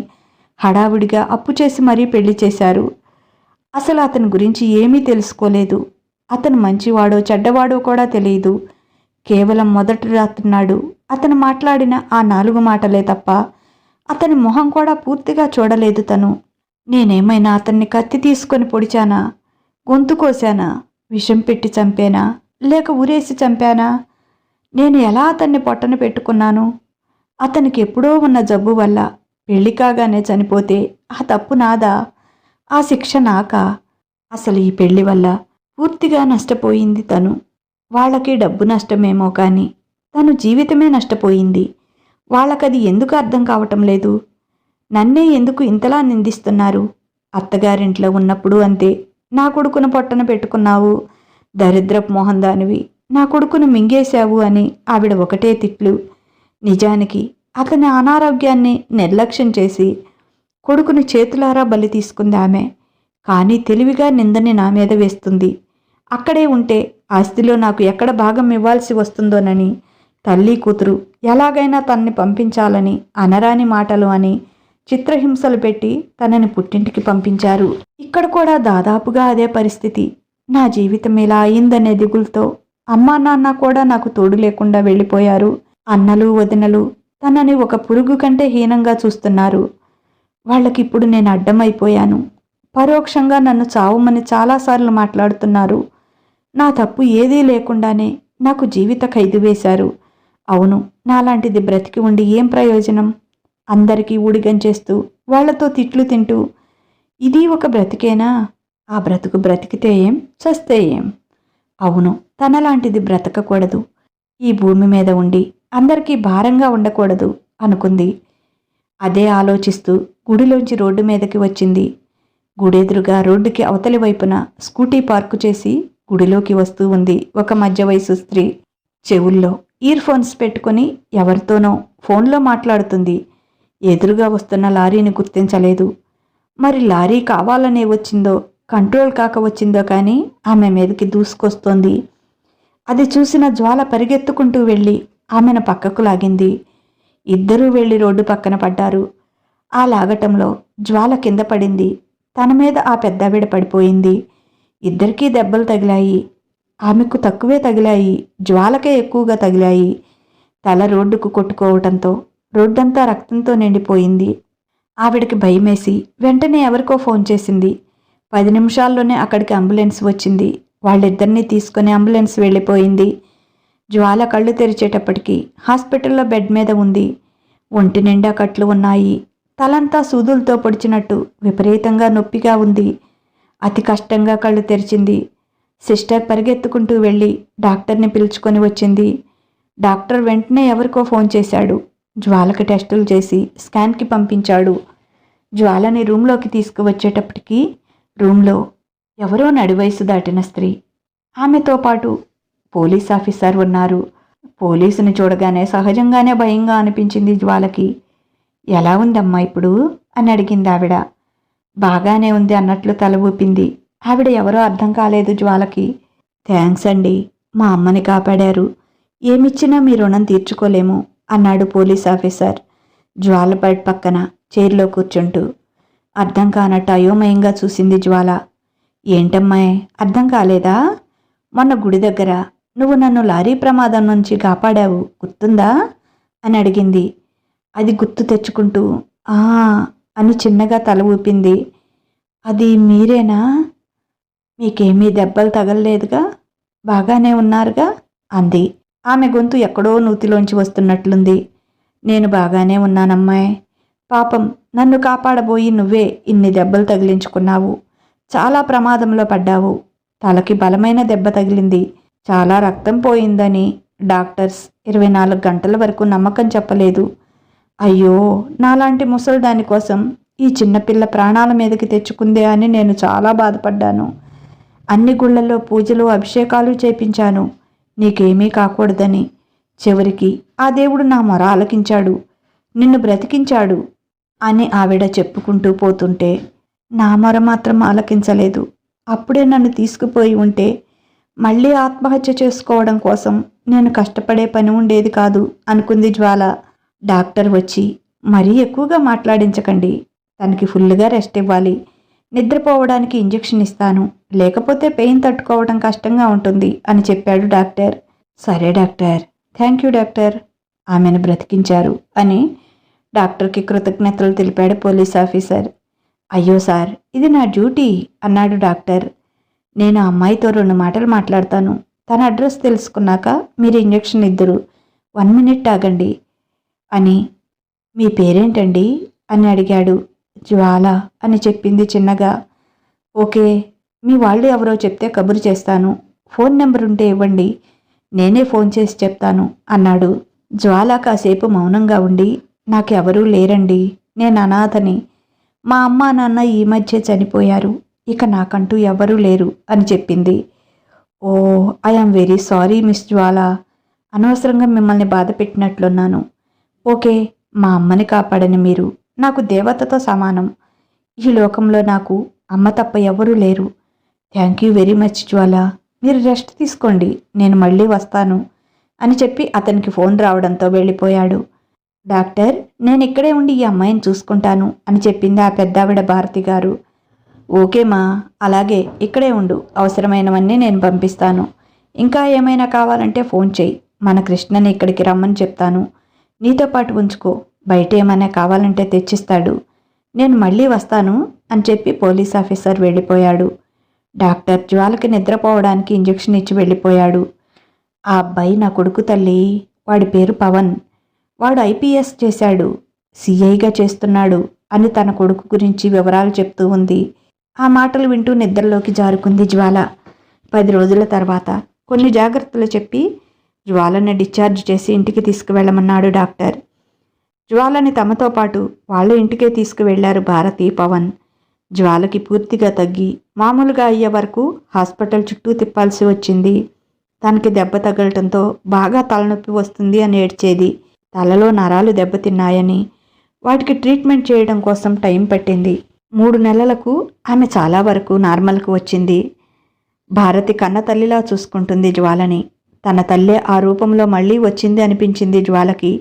హడావుడిగా అప్పు చేసి మరీ పెళ్లి చేశారు. అసలు అతని గురించి ఏమీ తెలుసుకోలేదు. అతను మంచివాడో చెడ్డవాడో కూడా తెలియదు. కేవలం మొదటి రాత్రి నాడు అతను మాట్లాడిన ఆ 4 మాటలే తప్ప అతని మొహం కూడా పూర్తిగా చూడలేదు తను. నేనేమైనా అతన్ని కత్తి తీసుకొని పొడిచానా? గొంతు కోశానా? విషం పెట్టి చంపేనా? లేక ఉరేసి చంపానా? నేను ఎలా అతన్ని పొట్టన పెట్టుకున్నాను? అతనికి ఎప్పుడో ఉన్న జబ్బు వల్ల పెళ్లి కాగానే చనిపోతే ఆ తప్పు నాదా? ఆ శిక్ష నాకా? అసలు ఈ పెళ్లి వల్ల పూర్తిగా నష్టపోయింది తను. వాళ్ళకి డబ్బు నష్టమేమో కానీ తను జీవితమే నష్టపోయింది. వాళ్ళకది ఎందుకు అర్థం కావటం లేదు? నన్నే ఎందుకు ఇంతలా నిందిస్తున్నారు? అత్తగారింట్లో ఉన్నప్పుడు అంతే. నా కొడుకును పొట్టన పెట్టుకున్నావు, దరిద్రపు మోహన్ దానివి, నా కొడుకును మింగేశావు అని ఆవిడ ఒకటే తిట్లు. నిజానికి అతని అనారోగ్యాన్ని నిర్లక్ష్యం చేసి కొడుకుని చేతులారా బలి తీసుకుంది ఆమె. కానీ తెలివిగా నిందని నా మీద వేస్తుంది. అక్కడే ఉంటే ఆస్తిలో నాకు ఎక్కడ భాగం ఇవ్వాల్సి వస్తుందోనని తల్లి కూతురు ఎలాగైనా తనని పంపించాలని అనరాని మాటలు అని చిత్రహింసలు పెట్టి తనని పుట్టింటికి పంపించారు. ఇక్కడ కూడా దాదాపుగా అదే పరిస్థితి. నా జీవితం ఇలా అయిందనే దిగులతో అమ్మా నాన్న కూడా నాకు తోడు లేకుండా వెళ్ళిపోయారు. అన్నలు వదినలు తనని ఒక పురుగు కంటే హీనంగా చూస్తున్నారు. వాళ్ళకిప్పుడు నేను అడ్డమైపోయాను. పరోక్షంగా నన్ను చావమని చాలాసార్లు మాట్లాడుతున్నారు. నా తప్పు ఏదీ లేకుండానే నాకు జీవిత ఖైదు వేశారు. అవును, నాలాంటిది బ్రతికి ఉండి ఏం ప్రయోజనం? అందరికీ ఊడిగం చేస్తూ వాళ్లతో తిట్లు తింటూ ఇది ఒక బ్రతికేనా? ఆ బ్రతుకు బ్రతికితే ఏం, చస్తే ఏం? అవును, తనలాంటిది బ్రతకకూడదు. ఈ భూమి మీద ఉండి అందరికీ భారంగా ఉండకూడదు అనుకుంది. అదే ఆలోచిస్తూ గుడిలోంచి రోడ్డు మీదకి వచ్చింది. గుడెదురుగా రోడ్డుకి అవతలి వైపున స్కూటీ పార్కు చేసి గుడిలోకి వస్తూ ఉంది ఒక మధ్య వయసు స్త్రీ. చెవుల్లో ఇయర్ ఫోన్స్ పెట్టుకుని ఎవరితోనో ఫోన్లో మాట్లాడుతుంది. ఎదురుగా వస్తున్న లారీని గుర్తించలేదు. మరి లారీ కావాలనే వచ్చిందో కంట్రోల్ కాక వచ్చిందో కానీ ఆమె మీదకి దూసుకొస్తోంది. అది చూసిన జ్వాల పరిగెత్తుకుంటూ వెళ్ళి ఆమెను పక్కకు లాగింది. ఇద్దరూ వెళ్ళి రోడ్డు పక్కన పడ్డారు. ఆ లాగటంలో జ్వాల కింద పడింది. తన మీద ఆ పెద్దావిడ పడిపోయింది. ఇద్దరికీ దెబ్బలు తగిలాయి. ఆమెకు తక్కువే తగిలాయి, జ్వాలకే ఎక్కువగా తగిలాయి. తల రోడ్డుకు కొట్టుకోవటంతో రోడ్డంతా రక్తంతో నిండిపోయింది. ఆవిడకి భయమేసి వెంటనే ఎవరికో ఫోన్ చేసింది. 10 నిమిషాల్లోనే అక్కడికి అంబులెన్స్ వచ్చింది. వాళ్ళిద్దరినీ తీసుకుని అంబులెన్స్ వెళ్ళిపోయింది. జ్వాల కళ్ళు తెరిచేటప్పటికి హాస్పిటల్లో బెడ్ మీద ఉంది. ఒంటి నిండా కట్లు ఉన్నాయి. తలంతా సూదులతో పొడిచినట్టు విపరీతంగా నొప్పిగా ఉంది. అతి కష్టంగా కళ్ళు తెరిచింది. సిస్టర్ పరిగెత్తుకుంటూ వెళ్ళి డాక్టర్ని పిలుచుకొని వచ్చింది. డాక్టర్ వెంటనే ఎవరికో ఫోన్ చేశాడు. జ్వాలకి టెస్టులు చేసి స్కాన్కి పంపించాడు. జ్వాలని రూమ్లోకి తీసుకువచ్చేటప్పటికి రూమ్లో ఎవరో నడివయసు దాటిన స్త్రీ, ఆమెతో పాటు పోలీస్ ఆఫీసర్ ఉన్నారు. పోలీసుని చూడగానే సహజంగానే భయంగా అనిపించింది జ్వాలకి. ఎలా ఉందమ్మా ఇప్పుడు అని అడిగింది ఆవిడ. బాగానే ఉంది అన్నట్లు తల ఊపింది. ఆవిడ ఎవరో అర్థం కాలేదు జ్వాలకి. థ్యాంక్స్ అండి, మా అమ్మని కాపాడారు. ఏమిచ్చినా మీ రుణం తీర్చుకోలేము అన్నాడు పోలీస్ ఆఫీసర్ జ్వాల బెడ్ పక్కన చైర్లో కూర్చుంటూ. అర్థం కానట్టు అయోమయంగా చూసింది జ్వాల. ఏంటమ్మాయి, అర్థం కాలేదా? మొన్న గుడి దగ్గర నువ్వు నన్ను లారీ ప్రమాదం నుంచి కాపాడావు, గుర్తుందా అని అడిగింది. అది గుర్తు తెచ్చుకుంటూ ఆ అని చిన్నగా తల ఊపింది. అది మీరేనా? మీకేమీ దెబ్బలు తగలలేదుగా, బాగానే ఉన్నారుగా అంది. ఆమె గొంతు ఎక్కడో నూతిలోంచి వస్తున్నట్లుంది. నేను బాగానే ఉన్నానమ్మాయి. పాపం నన్ను కాపాడబోయి నువ్వే ఇన్ని దెబ్బలు తగిలించుకున్నావు. చాలా ప్రమాదంలో పడ్డావు. తలకి బలమైన దెబ్బ తగిలింది. చాలా రక్తం పోయిందని డాక్టర్స్ 24 గంటల వరకు నమ్మకం చెప్పలేదు. అయ్యో, నాలాంటి ముసలి దానికోసం ఈ చిన్నపిల్ల ప్రాణాల మీదకి తెచ్చుకుందే అని నేను చాలా బాధపడ్డాను. అన్ని గుళ్లలో పూజలు అభిషేకాలు చేపించాను నీకేమీ కాకూడదని. చివరికి ఆ దేవుడు నా మొర ఆలకించాడు, నిన్ను బ్రతికించాడు అని ఆవిడ చెప్పుకుంటూ పోతుంటే నా మొర మాత్రం ఆలకించలేదు. అప్పుడే నన్ను తీసుకుపోయి ఉంటే మళ్ళీ ఆత్మహత్య చేసుకోవడం కోసం నేను కష్టపడే పని ఉండేది కాదు అనుకుంది జ్వాల. డాక్టర్ వచ్చి, మరీ ఎక్కువగా మాట్లాడించకండి, తనకి ఫుల్గా రెస్ట్ ఇవ్వాలి, నిద్రపోవడానికి ఇంజెక్షన్ ఇస్తాను, లేకపోతే పెయిన్ తట్టుకోవడం కష్టంగా ఉంటుంది అని చెప్పాడు డాక్టర్. సరే డాక్టర్, థ్యాంక్ యూ డాక్టర్, ఆమెను బ్రతికించారు అని డాక్టర్కి కృతజ్ఞతలు తెలిపాడు పోలీస్ ఆఫీసర్. అయ్యో సార్, ఇది నా డ్యూటీ అన్నాడు డాక్టర్. నేను ఆ అమ్మాయితో 2 మాటలు మాట్లాడతాను, తన అడ్రస్ తెలుసుకున్నాక మీరు ఇంజెక్షన్ ఇద్దరు, 1 మినిట్ ఆగండి అని. మీ పేరేంటండి అని అడిగాడు. జ్వాల అని చెప్పింది చిన్నగా. ఓకే, మీ వాళ్ళు ఎవరో చెప్తే కబురు చేస్తాను, ఫోన్ నెంబర్ ఉంటే ఇవ్వండి, నేనే ఫోన్ చేసి చెప్తాను అన్నాడు. జ్వాల కాసేపు మౌనంగా ఉండి, నాకెవరూ లేరండి, నేను అనాథని, మా అమ్మా నాన్న ఈ మధ్య చనిపోయారు, ఇక నాకంటూ ఎవరూ లేరు అని చెప్పింది. ఓ, ఐఆమ్ వెరీ సారీ మిస్ జ్వాల, అనవసరంగా మిమ్మల్ని బాధ పెట్టినట్లున్నాను. ఓకే, మా అమ్మని కాపాడని మీరు నాకు దేవతతో సమానం, ఈ లోకంలో నాకు అమ్మ తప్ప ఎవరూ లేరు. థ్యాంక్ యూ వెరీ మచ్ జ్వాల, మీరు రెస్ట్ తీసుకోండి, నేను మళ్ళీ వస్తాను అని చెప్పి అతనికి ఫోన్ రావడంతో వెళ్ళిపోయాడు. డాక్టర్, నేను ఇక్కడే ఉండి ఈ అమ్మాయిని చూసుకుంటాను అని చెప్పింది ఆ పెద్దావిడ భారతి గారు. ఓకేమా, అలాగే ఇక్కడే ఉండు, అవసరమైనవన్నీ నేను పంపిస్తాను, ఇంకా ఏమైనా కావాలంటే ఫోన్ చేయి, మన కృష్ణని ఇక్కడికి రమ్మని చెప్తాను, నీతో పాటు ఉంచుకో, బయట ఏమైనా కావాలంటే తెచ్చిస్తాడు, నేను మళ్ళీ వస్తాను అని చెప్పి పోలీస్ ఆఫీసర్ వెళ్ళిపోయాడు. డాక్టర్ జ్వాలకి నిద్రపోవడానికి ఇంజెక్షన్ ఇచ్చి వెళ్ళిపోయాడు. ఆ అబ్బాయి నా కొడుకు తల్లి, వాడి పేరు పవన్, వాడు ఐపీఎస్ చేశాడు, సిఐగా చేస్తున్నాడు అని తన కొడుకు గురించి వివరాలు చెప్తూ ఉంది. ఆ మాటలు వింటూ నిద్రలోకి జారుకుంది జ్వాల. 10 రోజుల తర్వాత కొన్ని జాగ్రత్తలు చెప్పి జ్వాలని డిశ్చార్జ్ చేసి ఇంటికి తీసుకువెళ్ళమన్నాడు డాక్టర్. జ్వాలని తమతో పాటు వాళ్ళ ఇంటికే తీసుకువెళ్లారు భారతి, పవన్. జ్వాలకి పూర్తిగా తగ్గి మామూలుగా అయ్యే వరకు హాస్పిటల్ చుట్టూ తిప్పాల్సి వచ్చింది. తనకి దెబ్బ తగలటంతో బాగా తలనొప్పి వస్తుంది అని ఏడ్చేది. తలలో నరాలు దెబ్బతిన్నాయని వాటికి ట్రీట్మెంట్ చేయడం కోసం టైం పట్టింది. 3 నెలలకు ఆమె చాలా వరకు నార్మల్కు వచ్చింది. భారతి కన్న తల్లిలా చూసుకుంటుంది జ్వాలని. తన తల్లే ఆ రూపంలో మళ్ళీ వచ్చింది అనిపించింది జ్వాలకి.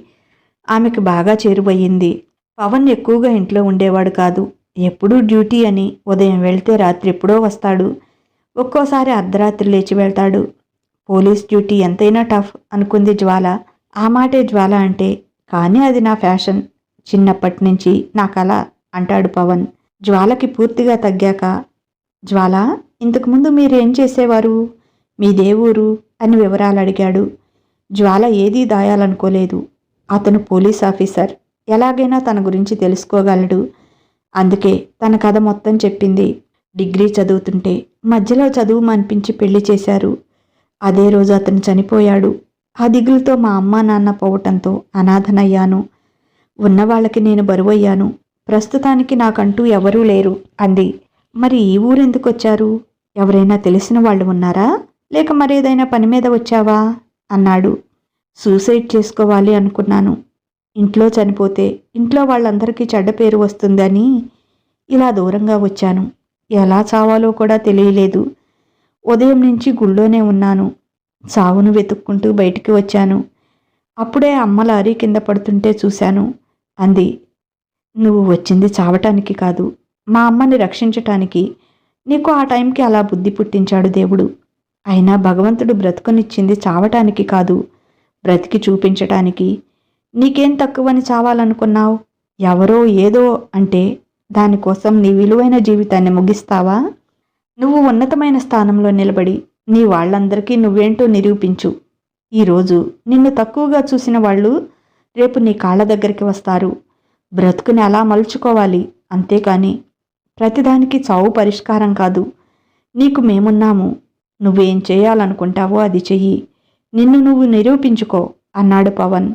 ఆమెకు బాగా చేరువయ్యింది. పవన్ ఎక్కువగా ఇంట్లో ఉండేవాడు కాదు. ఎప్పుడూ డ్యూటీ అని ఉదయం వెళ్తే రాత్రి ఎప్పుడో వస్తాడు. ఒక్కోసారి అర్ధరాత్రి లేచి వెళ్తాడు. పోలీస్ డ్యూటీ ఎంతైనా టఫ్ అనుకుంది జ్వాల. ఆ మాటే జ్వాల అంటే, కానీ అది నా ఫ్యాషన్, చిన్నప్పటి నుంచి నా కళ అంటాడు పవన్. జ్వాలకి పూర్తిగా తగ్గాక, జ్వాల, ఇంతకుముందు మీరేం చేసేవారు, మీ దేవురు అని వివరాలు అడిగాడు. జ్వాల ఏదీ దాయాలనుకోలేదు. అతను పోలీస్ ఆఫీసర్, ఎలాగైనా తన గురించి తెలుసుకోగలడు. అందుకే తన కథ మొత్తం చెప్పింది. డిగ్రీ చదువుతుంటే మధ్యలో చదువు మాన్పించి పెళ్లి చేశారు. అదే రోజు అతను చనిపోయాడు. ఆ దిగులుతో మా అమ్మా నాన్న పోవటంతో అనాథనయ్యాను. ఉన్నవాళ్ళకి నేను బరువయ్యాను. ప్రస్తుతానికి నాకంటూ ఎవరూ లేరు అంది. మరి ఈ ఊరెందుకు వచ్చారు? ఎవరైనా తెలిసిన వాళ్ళు ఉన్నారా, లేక మరేదైనా పని మీద వచ్చావా అన్నాడు. సూసైడ్ చేసుకోవాలి అనుకున్నాను. ఇంట్లో చనిపోతే ఇంట్లో వాళ్ళందరికీ చెడ్డ పేరు వస్తుందని ఇలా దూరంగా వచ్చాను. ఎలా చావాలో కూడా తెలియలేదు. ఉదయం నుంచి గుళ్ళోనే ఉన్నాను. చావును వెతుక్కుంటూ బయటికి వచ్చాను. అప్పుడే అమ్మ లారీ కింద పడుతుంటే చూశాను అంది. నువ్వు వచ్చింది చావటానికి కాదు, మా అమ్మని రక్షించటానికి. నీకు ఆ టైంకి అలా బుద్ధి పుట్టించాడు దేవుడు. అయినా భగవంతుడు బ్రతుకునిచ్చింది చావటానికి కాదు, బ్రతికి చూపించటానికి. నీకేం తక్కువని చావాలనుకున్నావు? ఎవరో ఏదో అంటే దానికోసం నీ విలువైన జీవితాన్ని ముగిస్తావా? నువ్వు ఉన్నతమైన స్థానంలో నిలబడి నీ వాళ్ళందరికీ నువ్వేంటో నిరూపించు. ఈరోజు నిన్ను తక్కువగా చూసిన వాళ్ళు రేపు నీ కాళ్ళ దగ్గరికి వస్తారు. బ్రతుకుని అలా మలుచుకోవాలి, అంతేకాని ప్రతిదానికి చావు పరిష్కారం కాదు. నీకు మేమున్నాము, నువ్వేం చేయాలనుకుంటావో అది చెయ్యి, నిన్ను నువ్వు నిరూపించుకో అన్నాడు పవన్.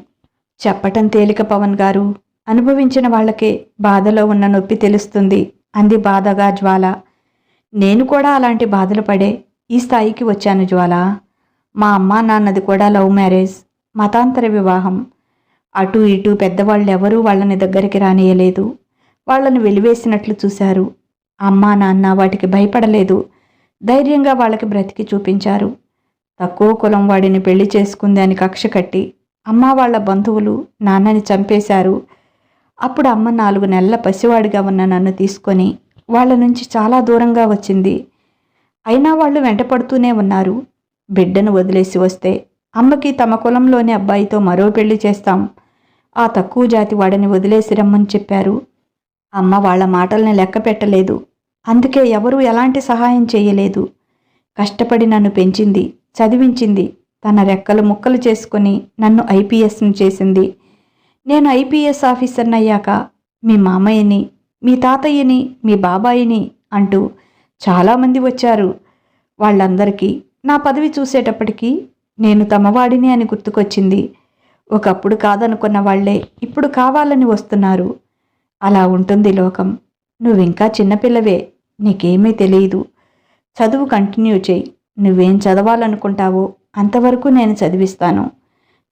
చెప్పటం తేలిక పవన్ గారు, అనుభవించిన వాళ్ళకే బాధలో ఉన్న నొప్పి తెలుస్తుంది అంది బాధగా జ్వాల. నేను కూడా అలాంటి బాధలు పడే ఈ స్థాయికి వచ్చాను జ్వాల. మా అమ్మా నాన్నది కూడా లవ్ మ్యారేజ్. మతాంతర వివాహం. అటు ఇటు పెద్దవాళ్ళెవరూ వాళ్ళని దగ్గరికి రానియలేదు. వాళ్ళని వెలివేసినట్లు చూశారు. అమ్మా నాన్న వాటికి భయపడలేదు. ధైర్యంగా వాళ్ళకి బ్రతికి చూపించారు. తక్కువ కులం వాడిని పెళ్లి చేసుకుంది అని కక్ష కట్టి అమ్మ వాళ్ళ బంధువులు నాన్నని చంపేశారు. అప్పుడు అమ్మ 4 నెలల పసివాడిగా ఉన్న నన్ను తీసుకొని వాళ్ళ నుంచి చాలా దూరంగా వచ్చింది. అయినా వాళ్ళు వెంటపడుతూనే ఉన్నారు. బిడ్డను వదిలేసి వస్తే అమ్మకి తమ కులంలోని అబ్బాయితో మరో పెళ్లి చేస్తాం, ఆ తక్కువ జాతి వాడిని వదిలేసి రమ్మని చెప్పారు. అమ్మ వాళ్ళ మాటల్ని లెక్క పెట్టలేదు. అందుకే ఎవరూ ఎలాంటి సహాయం చేయలేదు. కష్టపడి నన్ను పెంచింది, చదివించింది. తన రెక్కలు ముక్కలు చేసుకుని నన్ను ఐపీఎస్ను చేసింది. నేను ఐపీఎస్ ఆఫీసర్ని అయ్యాక మీ మామయ్యని, మీ తాతయ్యని, మీ బాబాయిని అంటూ చాలామంది వచ్చారు. వాళ్ళందరికీ నా పదవి చూసేటప్పటికీ నేను తమవాడిని అని గుర్తుకొచ్చింది. ఒకప్పుడు కాదనుకున్న వాళ్లే ఇప్పుడు కావాలని వస్తున్నారు. అలా ఉంటుంది లోకం. నువ్వింకా చిన్నపిల్లవే, నీకేమీ తెలియదు. చదువు కంటిన్యూ చేయి. నువ్వేం చదవాలనుకుంటావో అంతవరకు నేను చదివిస్తాను.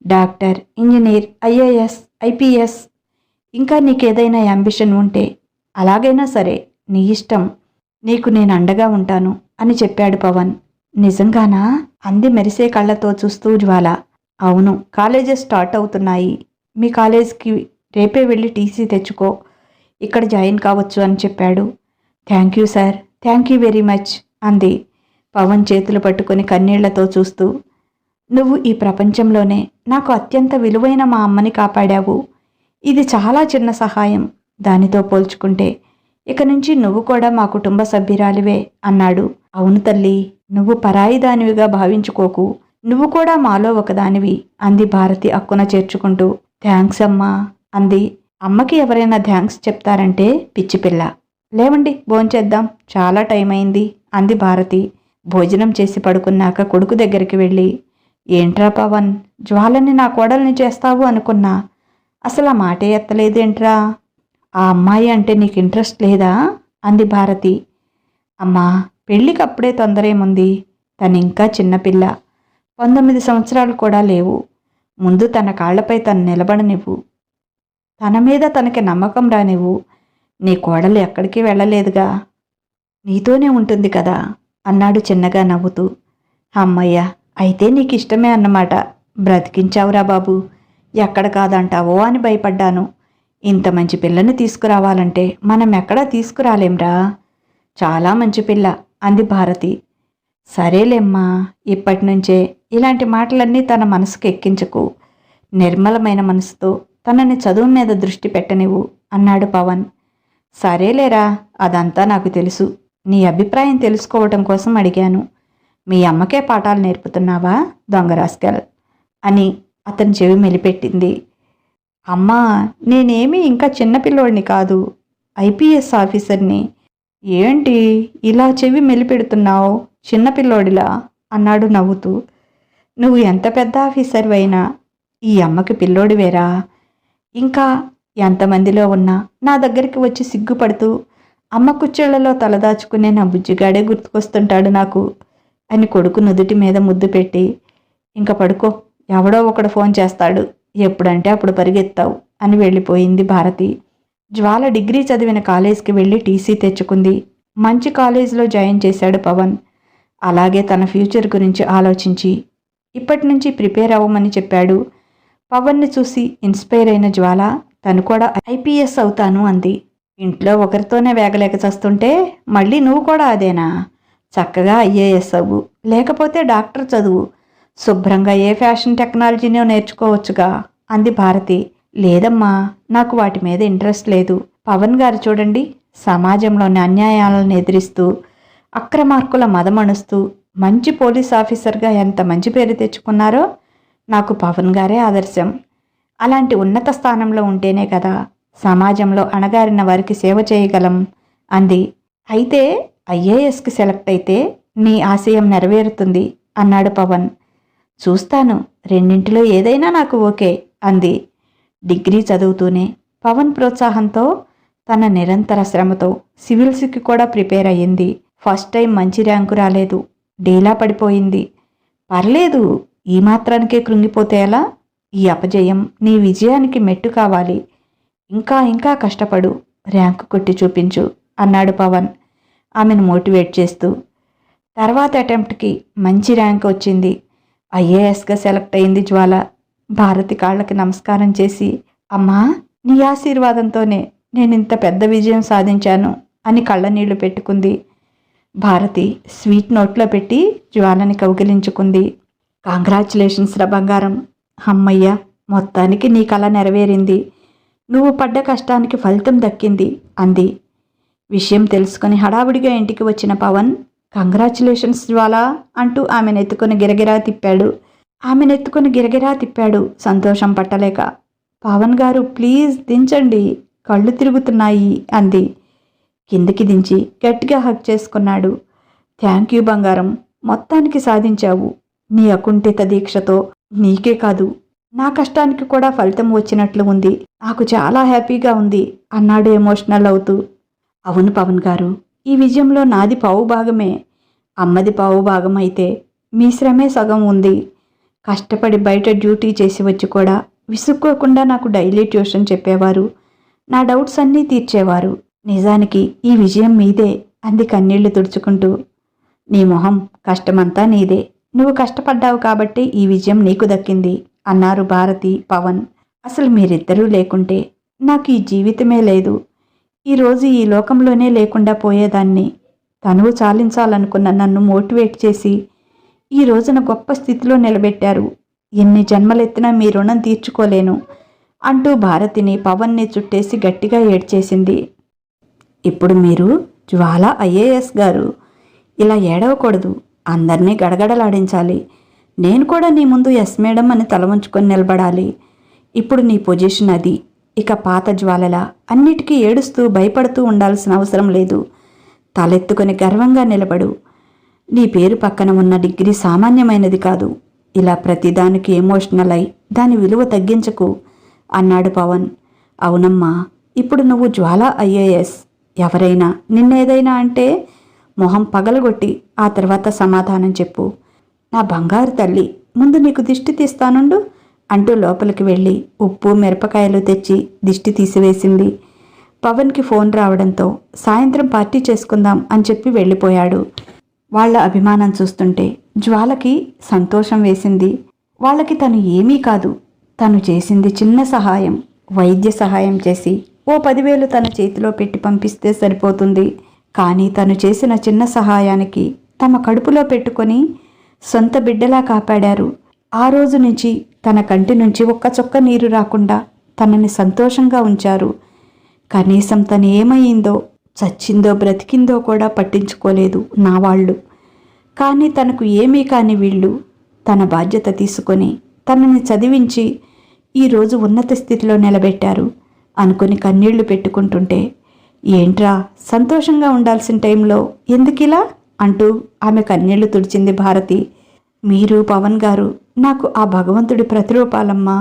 డాక్టర్, ఇంజనీర్, ఐఏఎస్, ఐపీఎస్, ఇంకా నీకేదైనా యాంబిషన్ ఉంటే అలాగైనా సరే నీ ఇష్టం. నీకు నేను అండగా ఉంటాను అని చెప్పాడు పవన్. నిజంగానా? అంది మెరిసే కళ్ళతో చూస్తూ జ్వాల. అవును, కాలేజెస్ స్టార్ట్ అవుతున్నాయి. మీ కాలేజ్కి రేపే వెళ్ళి టీసీ తెచ్చుకో, ఇక్కడ జాయిన్ కావచ్చు అని చెప్పాడు. Thank you sir, thank you very much అంది పవన్ చేతులు పట్టుకొని కన్నీళ్లతో చూస్తూ. నువ్వు ఈ ప్రపంచంలోనే నాకు అత్యంత విలువైన మా అమ్మని కాపాడావు. ఇది చాలా చిన్న సహాయం దానితో పోల్చుకుంటే. ఇక నుంచి నువ్వు కూడా మా కుటుంబ సభ్యురాలివే అన్నాడు. అవును తల్లి, నువ్వు పరాయి దానివిగా భావించుకోకు. నువ్వు కూడా మాలో ఒకదానివి అంది భారతి అక్కున చేర్చుకుంటూ. థ్యాంక్స్ అమ్మా అంది. అమ్మకి ఎవరైనా థ్యాంక్స్ చెప్తారంటే పిచ్చిపిల్ల. లేవండి, భోంచేద్దాం, చాలా టైం అయింది అంది భారతి. భోజనం చేసి పడుకున్నాక కొడుకు దగ్గరికి వెళ్ళి, ఏంట్రా పవన్, జ్వాలని నా కోడల్ని చేస్తావు అనుకున్నా, అసలు ఆ మాటే ఎత్తలేదేంట్రా? ఆ అమ్మాయి అంటే నీకు ఇంట్రెస్ట్ లేదా అంది భారతి. అమ్మా, పెళ్ళికి అప్పుడే తొందరేముంది? తనింకా చిన్నపిల్ల, 19 సంవత్సరాలు కూడా లేవు. ముందు తన కాళ్లపై తను నిలబడనివ్వు. తన మీద తనకి నమ్మకం రానివ్వు. నీ కోడలు ఎక్కడికి వెళ్ళలేదుగా, నీతోనే ఉంటుంది కదా అన్నాడు చిన్నగా నవ్వుతూ. అమ్మయ్య, అయితే నీకు ఇష్టమే అన్నమాట. బ్రతికించావురా బాబు. ఎక్కడ కాదంటావో అని భయపడ్డాను. ఇంత మంచి పిల్లని తీసుకురావాలంటే మనం ఎక్కడా తీసుకురాలేంరా. చాలా మంచి పిల్ల అంది భారతి. సరేలేమ్మా, ఇప్పటి నుంచే ఇలాంటి మాటలన్నీ తన మనసుకు ఎక్కించకు. నిర్మలమైన మనసుతో తనని చదువు మీద దృష్టి పెట్టనివ్వు అన్నాడు పవన్. సరేలేరా, అదంతా నాకు తెలుసు. నీ అభిప్రాయం తెలుసుకోవటం కోసం అడిగాను. మీ అమ్మకే పాఠాలు నేర్పుతున్నావా దొంగరాస్కల్ అని అతని చెవి మెలిపెట్టింది. అమ్మా, నేనేమీ ఇంకా చిన్నపిల్లోడిని కాదు, ఐపీఎస్ ఆఫీసర్ని. ఏంటి ఇలా చెవి మెలిపెడుతున్నావు చిన్నపిల్లోడిలా అన్నాడు నవ్వుతూ. నువ్వు ఎంత పెద్ద ఆఫీసర్వైనా ఈ అమ్మకి పిల్లోడివేరా. ఇంకా ఎంతమందిలో ఉన్నా నా దగ్గరికి వచ్చి సిగ్గుపడుతూ అమ్మ కుచ్చెళ్లలో తలదాచుకునే నా బుజ్జిగాడే గుర్తుకొస్తుంటాడు నాకు అని కొడుకు నుదుటి మీద ముద్దు పెట్టి, ఇంకా పడుకో, ఎవడో ఒకడు ఫోన్ చేస్తాడు, ఎప్పుడంటే అప్పుడు పరిగెత్తావు అని వెళ్ళిపోయింది భారతి. జ్వాల డిగ్రీ చదివిన కాలేజ్కి వెళ్ళి టీసీ తెచ్చుకుంది. మంచి కాలేజీలో జాయిన్ చేశాడు పవన్. అలాగే తన ఫ్యూచర్ గురించి ఆలోచించి ఇప్పటి నుంచి ప్రిపేర్ అవ్వమని చెప్పాడు. పవన్ని చూసి ఇన్స్పైర్ అయిన జ్వాల తను కూడా ఐపీఎస్ అవుతాను అంది. ఇంట్లో ఒకరితోనే వేగలేక చస్తుంటే మళ్ళీ నువ్వు కూడా అదేనా? చక్కగా ఐఏఎస్ అవ్వు, లేకపోతే డాక్టర్ చదువు. శుభ్రంగా ఏ ఫ్యాషన్ టెక్నాలజీనో నేర్చుకోవచ్చుగా అంది భారతి. లేదమ్మా, నాకు వాటి మీద ఇంట్రెస్ట్ లేదు. పవన్ గారు చూడండి, సమాజంలోని అన్యాయాలను ఎదిరిస్తూ అక్రమార్కుల మదమణుస్తూ మంచి పోలీస్ ఆఫీసర్గా ఎంత మంచి పేరు తెచ్చుకున్నారో నాకు పవన్ గారే ఆదర్శం. అలాంటి ఉన్నత స్థానంలో ఉంటేనే కదా సమాజంలో అణగారిన వారికి సేవ చేయగలం అంది. అయితే ఐఏఎస్కి సెలెక్ట్ అయితే నీ ఆశయం నెరవేరుతుంది అన్నాడు పవన్. చూస్తాను, రెండింటిలో ఏదైనా నాకు ఓకే అంది. డిగ్రీ చదువుతూనే పవన్ ప్రోత్సాహంతో తన నిరంతర శ్రమతో సివిల్స్కి కూడా ప్రిపేర్ అయ్యింది. ఫస్ట్ టైం మంచి ర్యాంకు రాలేదు, డీలా పడిపోయింది. పర్లేదు, ఈ మాత్రానికే కృంగిపోతే ఎలా? ఈ అపజయం నీ విజయానికి మెట్టు కావాలి. ఇంకా ఇంకా కష్టపడు, ర్యాంకు కొట్టి చూపించు అన్నాడు పవన్ ఆమెను మోటివేట్ చేస్తూ. తర్వాత అటెంప్ట్కి మంచి ర్యాంక్ వచ్చింది. ఐఏఎస్గా సెలెక్ట్ అయింది జ్వాల. భారతి కాళ్ళకి నమస్కారం చేసి, అమ్మా, నీ ఆశీర్వాదంతోనే నేనింత పెద్ద విజయం సాధించాను అని కళ్ళనీళ్లు పెట్టుకుంది. భారతి స్వీట్ నోట్లో పెట్టి జ్వాలని కౌగిలించుకుంది. కాంగ్రాచులేషన్స్ రా బంగారం, అమ్మయ్య, మొత్తానికి నీ కల నెరవేరింది, నువ్వు పడ్డ కష్టానికి ఫలితం దక్కింది అంది. విషయం తెలుసుకుని హడావుడిగా ఇంటికి వచ్చిన పవన్, కంగ్రాచులేషన్స్ జ్వాలా అంటూ ఆమెనెత్తుకుని గిరగిరా తిప్పాడు సంతోషం పట్టలేక. పవన్ గారు, ప్లీజ్ దించండి, కళ్ళు తిరుగుతున్నాయి అంది. కిందికి దించి గట్టిగా హగ్ చేసుకున్నాడు. థ్యాంక్ యూ బంగారం, మొత్తానికి సాధించావు. నీ అకుంఠిత దీక్షతో నీకే కాదు, నా కష్టానికి కూడా ఫలితం వచ్చినట్లు ఉంది. నాకు చాలా హ్యాపీగా ఉంది అన్నాడు ఎమోషనల్ అవుతూ. అవును పవన్ గారు, ఈ విజయంలో నాది పావు భాగమే, అమ్మది పావు భాగం అయితే మీ శ్రమే సగం ఉంది. కష్టపడి బయట డ్యూటీ చేసి వచ్చి కూడా విసుక్కోకుండా నాకు డైలీ ట్యూషన్ చెప్పేవారు, నా డౌట్స్ అన్నీ తీర్చేవారు. నిజానికి ఈ విజయం మీదే అంది కన్నీళ్లు తుడుచుకుంటూ. నీ మొహం, కష్టమంతా నీదే, నువ్వు కష్టపడ్డావు కాబట్టి ఈ విజయం నీకు దక్కింది అన్నారు భారతి, పవన్. అసలు మీరిద్దరూ లేకుంటే నాకు ఈ జీవితమే లేదు, ఈరోజు ఈ లోకంలోనే లేకుండా పోయేదాన్ని. తనువు చాలించాలనుకున్న నన్ను మోటివేట్ చేసి ఈ రోజున గొప్ప స్థితిలో నిలబెట్టారు. ఎన్ని జన్మలెత్తినా మీ రుణం తీర్చుకోలేను అంటూ భారతిని, పవన్ని చుట్టేసి గట్టిగా ఏడ్చేసింది. ఇప్పుడు మీరు జ్వాల ఐఏఎస్ గారు, ఇలా ఏడవకూడదు, అందరినీ గడగడలాడించాలి. నేను కూడా నీ ముందు ఎస్ మేడం అని తల వంచుకొని నిలబడాలి. ఇప్పుడు నీ పొజిషన్ అది. ఇక పాత జ్వాలలా అన్నిటికీ ఏడుస్తూ భయపడుతూ ఉండాల్సిన అవసరం లేదు. తలెత్తుకొని గర్వంగా నిలబడు. నీ పేరు పక్కన ఉన్న డిగ్రీ సామాన్యమైనది కాదు. ఇలా ప్రతిదానికి ఎమోషనల్ అయి దాని విలువ తగ్గించకు అన్నాడు పవన్. అవునమ్మా, ఇప్పుడు నువ్వు జ్వాల ఐఏఎస్. ఎవరైనా నిన్నేదైనా అంటే మొహం పగలగొట్టి ఆ తర్వాత సమాధానం చెప్పు. నా బంగారు తల్లి, ముందు నీకు దిష్టి తీస్తానుండు అంటూ లోపలికి వెళ్ళి ఉప్పు మిరపకాయలు తెచ్చి దిష్టి తీసివేసింది. పవన్కి ఫోన్ రావడంతో సాయంత్రం పార్టీ చేసుకుందాం అని చెప్పి వెళ్ళిపోయాడు. వాళ్ల అభిమానం చూస్తుంటే జ్వాలకి సంతోషం వేసింది. వాళ్ళకి తను ఏమీ కాదు, తను చేసింది చిన్న సహాయం, వైద్య సహాయం చేసి ఓ 10,000 తన చేతిలో పెట్టి పంపిస్తే సరిపోతుంది. కానీ తను చేసిన చిన్న సహాయానికి తమ కడుపులో పెట్టుకొని సొంత బిడ్డలా కాపాడారు. ఆ రోజు నుంచి తన కంటి నుంచి ఒక్క చుక్క నీరు రాకుండా తనని సంతోషంగా ఉంచారు. కనీసం తను ఏమయ్యిందో, చచ్చిందో బ్రతికిందో కూడా పట్టించుకోలేదు నా వాళ్ళు. కానీ తనకు ఏమీ కాని వీళ్ళు తన బాధ్యత తీసుకొని తనని చదివించి ఈరోజు ఉన్నత స్థితిలో నిలబెట్టారు అనుకుని కన్నీళ్లు పెట్టుకుంటుంటే, ఏంట్రా సంతోషంగా ఉండాల్సిన టైంలో ఎందుకిలా అంటూ ఆమె కన్నీళ్లు తుడిచింది భారతి. మీరు పవన్ గారు నాకు ఆ భగవంతుడి ప్రతిరూపాలమ్మా,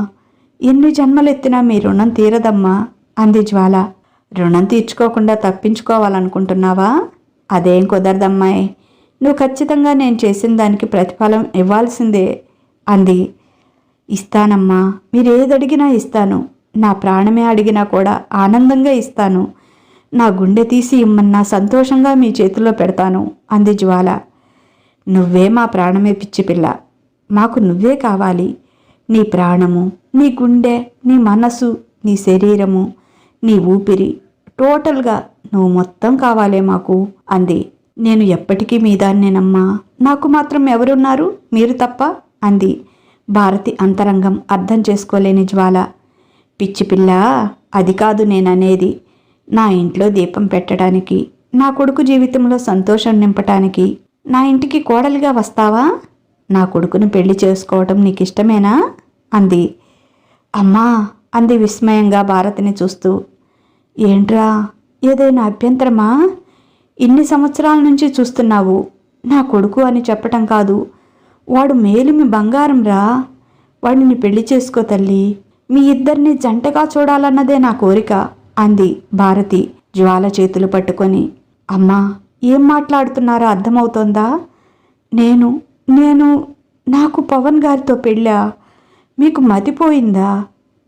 ఎన్ని జన్మలెత్తినా మీ రుణం తీరదమ్మా అంది జ్వాల. రుణం తీర్చుకోకుండా తప్పించుకోవాలనుకుంటున్నావా? అదేం కుదరదమ్మాయి, నువ్వు ఖచ్చితంగా నేను చేసిన దానికి ప్రతిఫలం ఇవ్వాల్సిందే అంది. ఇస్తానమ్మా, మీరేదడిగినా ఇస్తాను, నా ప్రాణమే అడిగినా కూడా ఆనందంగా ఇస్తాను, నా గుండె తీసి ఇమ్మన్నా సంతోషంగా మీ చేతిలో పెడతాను అంది జ్వాల. నువ్వే మా ప్రాణమే పిచ్చిపిల్ల, మాకు నువ్వే కావాలి. నీ ప్రాణము, నీ గుండె, నీ మనసు, నీ శరీరము, నీ ఊపిరి, టోటల్గా నువ్వు మొత్తం కావాలే మాకు అంది. నేను ఎప్పటికీ మీ దాన్నేనమ్మా, నాకు మాత్రం ఎవరున్నారు, మీరు తప్ప అంది. భారతి అంతరంగం అర్థం చేసుకోలేని జ్వాల. పిచ్చిపిల్ల, అది కాదు నేననేది. నా ఇంట్లో దీపం పెట్టడానికి, నా కొడుకు జీవితంలో సంతోషం నింపటానికి నా ఇంటికి కోడలిగా వస్తావా? నా కొడుకును పెళ్లి చేసుకోవటం నీకిష్టమేనా అంది. అమ్మా అంది విస్మయంగా భారతిని చూస్తూ. ఏంట్రా, ఏదైనా అభ్యంతరమా? ఇన్ని సంవత్సరాల నుంచి చూస్తున్నావు, నా కొడుకు అని చెప్పటం కాదు, వాడు మేలిమి బంగారం రా, వాడిని పెళ్లి చేసుకో తల్లి, మీ ఇద్దరిని జంటగా చూడాలన్నదే నా కోరిక అంది భారతి జ్వాల చేతులు పట్టుకొని. అమ్మా, ఏం మాట్లాడుతున్నారో అర్థమవుతోందా? నేను నాకు పవన్ గారితో పెళ్ళా? మీకు మతిపోయిందా?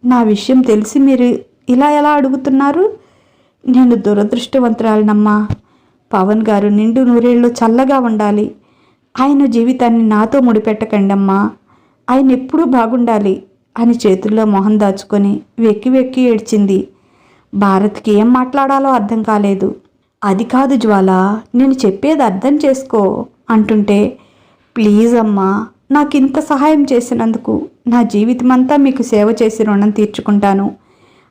నా విషయం తెలిసి మీరు ఇలా ఎలా అడుగుతున్నారు? నేను దురదృష్టవంతురాలినమ్మా. పవన్ గారు నిండు నూరేళ్ళు చల్లగా ఉండాలి. ఆయన జీవితాన్ని నాతో ముడిపెట్టకండి అమ్మా. ఆయన ఎప్పుడూ బాగుండాలి అని చేతుల్లో మొహం దాచుకొని వెక్కి వెక్కి ఏడ్చింది. భారత్కి ఏం మాట్లాడాలో అర్థం కాలేదు. అది కాదు జ్వాల, నేను చెప్పేది అర్థం చేసుకో అంటుంటే, ప్లీజ్ అమ్మా, నాకింత సహాయం చేసినందుకు నా జీవితమంతా మీకు సేవ చేసి రుణం తీర్చుకుంటాను.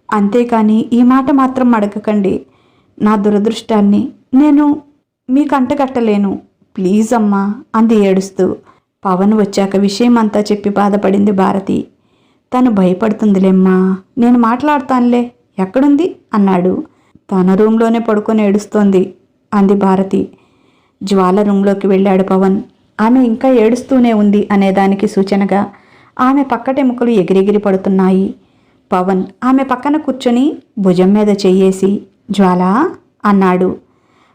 అంతేకాని ఈ మాట మాత్రం అడగకండి. నా దురదృష్టాన్ని నేను మీకు అంటగట్టలేను. ప్లీజ్ అమ్మా అంది ఏడుస్తూ. పవన్ వచ్చాక విషయం అంతా చెప్పి బాధపడింది భారతి. తను భయపడుతుందిలేమ్మా, నేను మాట్లాడతానులే, ఎక్కడుంది అన్నాడు. తన రూంలోనే పడుకొని ఏడుస్తోంది అంది భారతి. జ్వాల రూంలోకి వెళ్ళాడు పవన్. ఆమె ఇంకా ఏడుస్తూనే ఉంది అనేదానికి సూచనగా ఆమె పక్కటెముకలు ఎగిరెగిరి పడుతున్నాయి. పవన్ ఆమె పక్కన కూర్చొని భుజం మీద చెయ్యేసి జ్వాల అన్నాడు.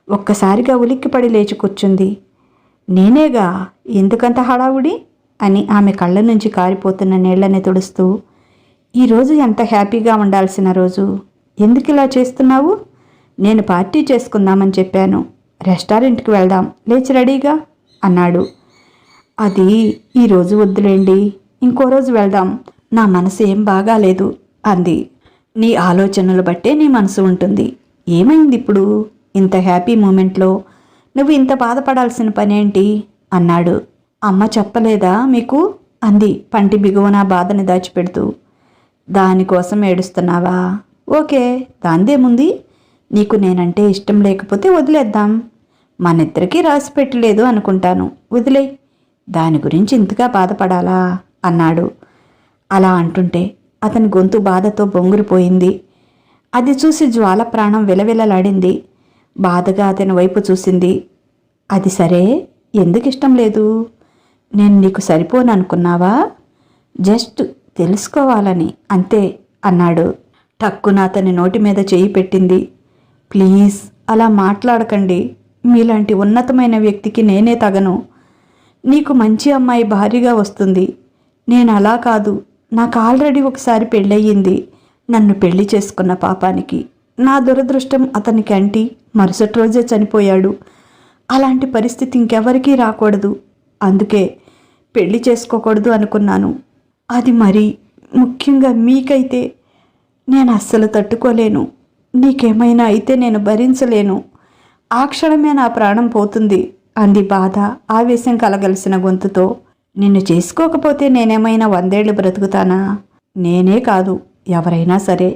ఒక్కసారిగా ఉలిక్కిపడి లేచి కూర్చుంది. నేనేగా, ఎందుకంత హడావుడి అని ఆమె కళ్ళ నుంచి కారిపోతున్న నీళ్లని తుడుస్తూ, ఈరోజు ఎంత హ్యాపీగా ఉండాల్సిన రోజు, ఎందుకు ఇలా చేస్తున్నావు? నేను పార్టీ చేసుకుందామని చెప్పాను. రెస్టారెంట్కి వెళ్దాం, లేచి రెడీగా అన్నాడు. అది ఈరోజు వద్దులేండి, ఇంకో రోజు వెళ్దాం. నా మనసు ఏం బాగాలేదు అంది. నీ ఆలోచనలు బట్టే నీ మనసు ఉంటుంది. ఏమైంది ఇప్పుడు? ఇంత హ్యాపీ మూమెంట్లో నువ్వు ఇంత బాధపడాల్సిన పనేంటి అన్నాడు. అమ్మ చెప్పలేదా మీకు అంది పంటి బిగువన బాధని దాచిపెడుతూ. దానికోసం ఏడుస్తున్నావా? ఓకే, దాందేముంది. నీకు నేనంటే ఇష్టం లేకపోతే వదిలేద్దాం. మనిద్దరికీ రాసి పెట్టలేదు అనుకుంటాను, వదిలే. దాని గురించి ఇంతగా బాధపడాలా అన్నాడు. అలా అంటుంటే అతని గొంతు బాధతో బొంగురిపోయింది. అది చూసి జ్వాల ప్రాణం విలవిలలాడింది. బాధగా అతని వైపు చూసింది. అది సరే, ఎందుకు ఇష్టం లేదు? నేను నీకు సరిపోను అనుకున్నావా? జస్ట్ తెలుసుకోవాలని అంతే అన్నాడు. టక్కున అతని నోటి మీద చెయ్యి పెట్టింది. ప్లీజ్ అలా మాట్లాడకండి. మీలాంటి ఉన్నతమైన వ్యక్తికి నేనే తగను. నీకు మంచి అమ్మాయి భారీగా వస్తుంది. నేను అలా కాదు, నాకు ఆల్రెడీ ఒకసారి పెళ్ళయ్యింది. నన్ను పెళ్లి చేసుకున్న పాపానికి నా దురదృష్టం అతనికి అంటి మరుసటి రోజే చనిపోయాడు. అలాంటి పరిస్థితి ఇంకెవరికీ రాకూడదు. అందుకే పెళ్లి చేసుకోకూడదు అనుకున్నాను. అది మరి ముఖ్యంగా మీకైతే నేను అస్సలు తట్టుకోలేను. నీకేమైనా అయితే నేను భరించలేను. ఆ క్షణమే నా ప్రాణం పోతుంది అంది బాధ ఆవేశం కలగలిసిన గొంతుతో. నిన్ను చేసుకోకపోతే నేనేమైనా 100 ఏళ్ళు బ్రతుకుతానా? నేనే కాదు, ఎవరైనా సరే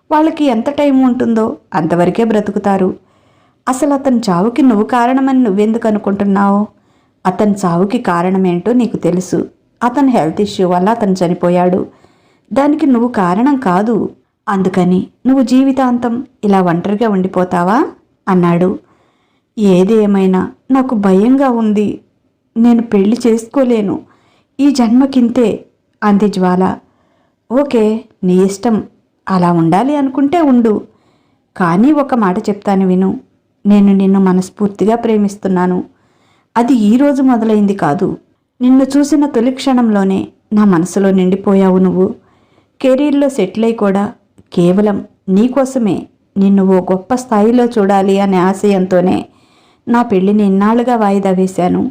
వాళ్ళకి ఎంత టైం ఉంటుందో అంతవరకే బ్రతుకుతారు. అసలు అతని చావుకి నువ్వు కారణమని నువ్వెందుకు అనుకుంటున్నావు? అతని చావుకి కారణమేంటో నీకు తెలుసు. అతని హెల్త్ ఇష్యూ వల్ల అతను చనిపోయాడు. దానికి నువ్వు కారణం కాదు. అందుకని నువ్వు జీవితాంతం ఇలా ఒంటరిగా ఉండిపోతావా అన్నాడు. ఏది ఏమైనా నాకు భయంగా ఉంది. నేను పెళ్లి చేసుకోలేను. ఈ జన్మకింతే అంది జ్వాల. ఓకే, నీ ఇష్టం. అలా ఉండాలి అనుకుంటే ఉండు. కానీ ఒక మాట చెప్తాను విను. నేను నిన్ను మనస్ఫూర్తిగా ప్రేమిస్తున్నాను. అది ఈరోజు మొదలైంది కాదు. నిన్ను చూసిన తొలి క్షణంలోనే నా మనసులో నిండిపోయావు నువ్వు. కెరీర్లో సెటిల్ అయి కూడా కేవలం నీకోసమే, నిన్ను ఓ గొప్ప స్థాయిలో చూడాలి అనే ఆశయంతోనే నా పెళ్ళిని ఇన్నాళ్ళుగా వాయిదా వేశాను.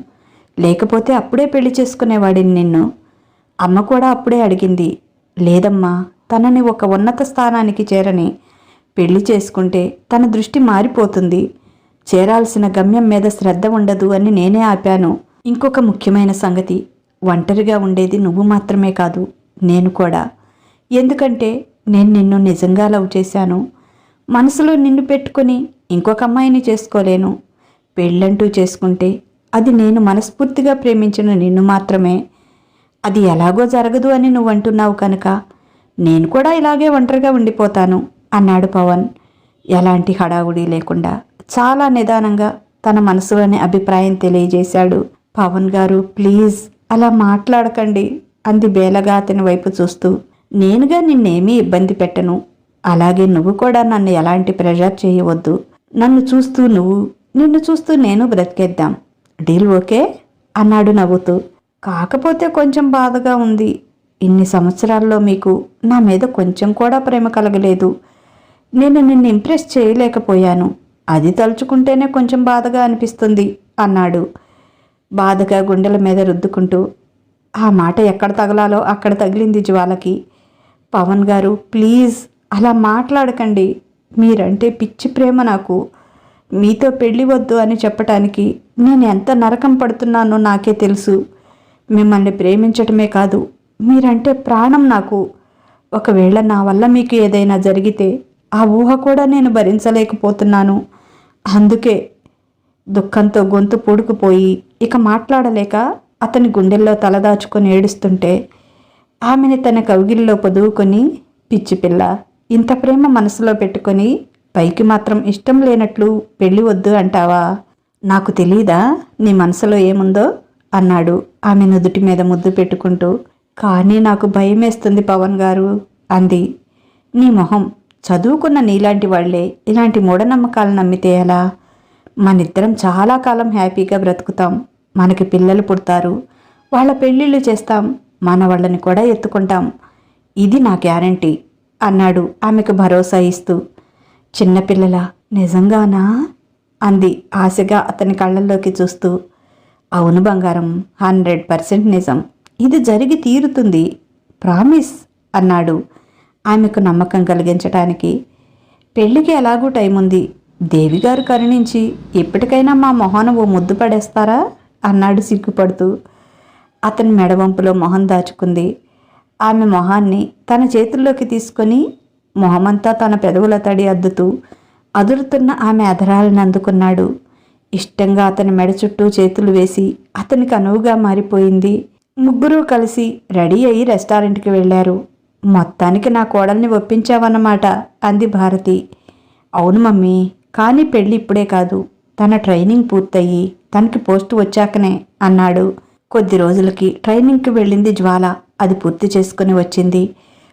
లేకపోతే అప్పుడే పెళ్లి చేసుకునేవాడిని నిన్ను. అమ్మ కూడా అప్పుడే అడిగింది. లేదమ్మా, తనని ఒక ఉన్నత స్థానానికి చేరని. పెళ్లి చేసుకుంటే తన దృష్టి మారిపోతుంది. చేరాల్సిన గమ్యం మీద శ్రద్ధ ఉండదు అని నేనే ఆపాను. ఇంకొక ముఖ్యమైన సంగతి, ఒంటరిగా ఉండేది నువ్వు మాత్రమే కాదు, నేను కూడా. ఎందుకంటే నేను నిన్ను నిజంగా లవ్ చేశాను. మనసులో నిన్ను పెట్టుకొని ఇంకొక అమ్మాయిని చేసుకోలేను. పెళ్ళంటూ చేసుకుంటే అది నేను మనస్ఫూర్తిగా ప్రేమించిన నిన్ను మాత్రమే. అది ఎలాగో జరగదు అని నువ్వు అంటున్నావు కనుక నేను కూడా ఇలాగే ఒంటరిగా ఉండిపోతాను అన్నాడు పవన్. ఎలాంటి హడావుడి లేకుండా చాలా నిదానంగా తన మనసులోని అభిప్రాయం తెలియజేశాడు. పవన్ గారు, ప్లీజ్ అలా మాట్లాడకండి అంది బేలగా అతని వైపు చూస్తూ. నేనుగా నిన్నేమీ ఇబ్బంది పెట్టను. అలాగే నువ్వు కూడా నన్ను ఎలాంటి ప్రెషర్ చేయవద్దు. నన్ను చూస్తూ నువ్వు, నిన్ను చూస్తూ నేను బ్రతికేద్దాం. డీల్ ఓకే అన్నాడు నవ్వుతూ. కాకపోతే కొంచెం బాధగా ఉంది. ఇన్ని సంవత్సరాల్లో మీకు నా మీద కొంచెం కూడా ప్రేమ కలగలేదు. నేను నిన్ను ఇంప్రెస్ చేయలేకపోయాను. అది తలుచుకుంటేనే కొంచెం బాధగా అనిపిస్తుంది అన్నాడు బాధగా గుండెల మీద రుద్దుకుంటూ. ఆ మాట ఎక్కడ తగలాలో అక్కడ తగిలింది జ్వాలకి. పవన్ గారు, ప్లీజ్ అలా మాట్లాడకండి. మీరంటే పిచ్చి ప్రేమ నాకు. మీతో పెళ్ళి వద్దు అని చెప్పటానికి నేను ఎంత నరకం పడుతున్నానో నాకే తెలుసు. మిమ్మల్ని ప్రేమించటమే కాదు, మీరంటే ప్రాణం నాకు. ఒకవేళ నా వల్ల మీకు ఏదైనా జరిగితే ఆ ఊహ కూడా నేను భరించలేకపోతున్నాను. అందుకే దుఃఖంతో గొంతు పూడుకుపోయి ఇక మాట్లాడలేక అతని గుండెల్లో తలదాచుకొని ఏడుస్తుంటే ఆమెని తన కౌగిలిలో పొదువుకొని, పిచ్చిపిల్ల, ఇంత ప్రేమ మనసులో పెట్టుకొని పైకి మాత్రం ఇష్టం లేనట్లు పెళ్ళి వద్దు అంటావా? నాకు తెలీదా నీ మనసులో ఏముందో అన్నాడు ఆమె నుదుటి మీద ముద్దు పెట్టుకుంటూ. కానీ నాకు భయమేస్తుంది పవన్ గారు అంది. నీ మొహం, చదువుకున్న నీలాంటి వాళ్లే ఇలాంటి మూఢనమ్మకాలు నమ్మితే ఎలా? మనిద్దరం చాలా కాలం హ్యాపీగా బ్రతుకుతాం. మనకి పిల్లలు పుడతారు, వాళ్ళ పెళ్ళిళ్ళు చేస్తాం, మన వాళ్ళని కూడా ఎత్తుకుంటాం. ఇది నా గ్యారంటీ అన్నాడు ఆమెకు భరోసా ఇస్తూ. చిన్నపిల్లల, నిజంగానా అంది ఆశగా అతని కళ్ళల్లోకి చూస్తూ. అవును బంగారం, 100% నిజం. ఇది జరిగి తీరుతుంది, ప్రామిస్ అన్నాడు ఆమెకు నమ్మకం కలిగించటానికి. పెళ్ళికి ఎలాగూ టైం ఉంది. దేవిగారు కరుణించి ఎప్పటికైనా మా మొహాన ఓ ముద్దు పడేస్తారా అన్నాడు సిగ్గుపడుతూ. అతని మెడవంపులో మొహం దాచుకుంది. ఆమె మొహాన్ని తన చేతుల్లోకి తీసుకొని మొహమంతా తన పెదవుల తడి అద్దుతూ అదురుతున్న ఆమె అధరాలను అందుకున్నాడు. ఇష్టంగా అతని మెడ చుట్టూ చేతులు వేసి అతనికి అనువుగా మారిపోయింది. ముగ్గురూ కలిసి రెడీ అయ్యి రెస్టారెంట్కి వెళ్ళారు. మొత్తానికి నా కోడల్ని ఒప్పించావన్నమాట అంది భారతి. అవును మమ్మీ, కానీ పెళ్ళి ఇప్పుడే కాదు, తన ట్రైనింగ్ పూర్తయ్యి తనకి పోస్టు వచ్చాకనే అన్నాడు. కొద్ది రోజులకి ట్రైనింగ్కి వెళ్ళింది జ్వాల. అది పూర్తి చేసుకుని వచ్చింది.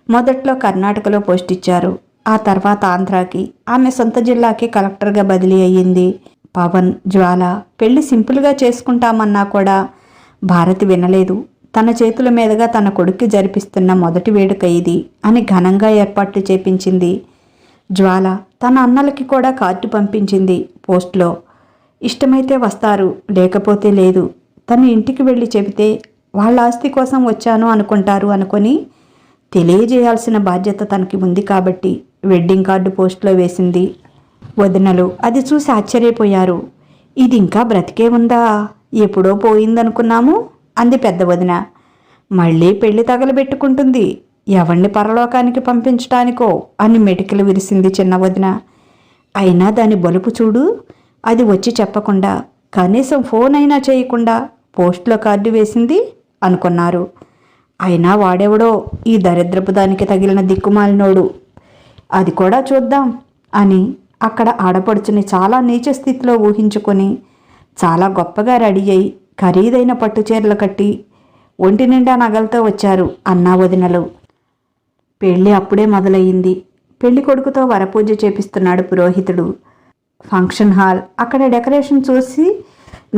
మొదట్లో కర్ణాటకలో పోస్ట్ ఇచ్చారు. ఆ తర్వాత ఆంధ్రాకి, ఆమె సొంత జిల్లాకి కలెక్టర్గా బదిలీ అయ్యింది. పవన్, జ్వాల పెళ్లి సింపుల్గా చేసుకుంటామన్నా కూడా భారతి వినలేదు. తన చేతుల మీదుగా తన కొడుక్కి జరిపిస్తున్న మొదటి వేడుక ఇది అని ఘనంగా ఏర్పాట్లు చేపించింది. జ్వాల తన అన్నలకి కూడా కార్డు పంపించింది పోస్ట్లో. ఇష్టమైతే వస్తారు, లేకపోతే లేదు. తను ఇంటికి వెళ్ళి చెబితే వాళ్ళ ఆస్తి కోసం వచ్చాను అనుకుంటారు అనుకొని తెలియజేయాల్సిన బాధ్యత తనకి ఉంది కాబట్టి వెడ్డింగ్ కార్డు పోస్ట్లో వేసింది. వదినలు అది చూసి ఆశ్చర్యపోయారు. ఇది ఇంకా బ్రతికే ఉందా? ఎప్పుడో పోయిందనుకున్నాము అంది పెద్ద వదిన. మళ్ళీ పెళ్లి తగలబెట్టుకుంటుంది, ఎవరిని పరలోకానికి పంపించటానికో అని మెటికలు విరిసింది చిన్న వదిన. అయినా దాని బలుపు చూడు. అది వచ్చి చెప్పకుండా, కనీసం ఫోన్ అయినా చేయకుండా పోస్ట్లో కార్డు వేసింది అనుకున్నారు. అయినా వాడెవడో ఈ దరిద్రపు దానికి తగిలిన దిక్కుమాలినోడు, అది కూడా చూద్దాం అని అక్కడ ఆడపడుచుని చాలా నీచ స్థితిలో ఊహించుకొని చాలా గొప్పగా రెడీ అయి ఖరీదైన పట్టుచీరలు కట్టి ఒంటి నిండా నగలతో వచ్చారు అన్నా వదినలు. పెళ్ళి అప్పుడే మొదలయ్యింది. పెళ్లి కొడుకుతో వరపూజ చేపిస్తున్నాడు పురోహితుడు. ఫంక్షన్ హాల్, అక్కడ డెకరేషన్ చూసి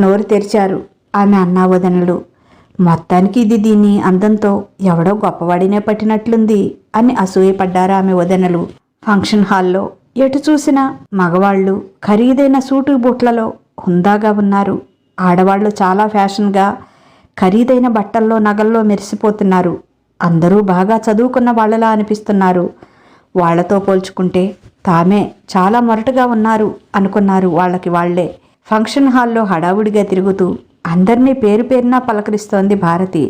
నోరు తెరిచారు ఆమె అన్నా వదినలు. మొత్తానికి ఇది దీని అందంతో ఎవడో గొప్పవాడినే పట్టినట్లుంది అని అసూయపడ్డారు ఆమె వదినలు. ఫంక్షన్ హాల్లో ఎటు చూసినా మగవాళ్ళు ఖరీదైన సూటు బూట్లలో హుందాగా ఉన్నారు. ఆడవాళ్లు చాలా ఫ్యాషన్గా ఖరీదైన బట్టల్లో నగల్లో మెరిసిపోతున్నారు. అందరూ బాగా చదువుకున్న వాళ్ళలా అనిపిస్తున్నారు. వాళ్లతో పోల్చుకుంటే తామే చాలా మొరటుగా ఉన్నారు అనుకున్నారు వాళ్ళకి వాళ్లే. ఫంక్షన్ హాల్లో హడావుడిగా తిరుగుతూ అందరినీ పేరు పేరునా పలకరిస్తోంది భారతి.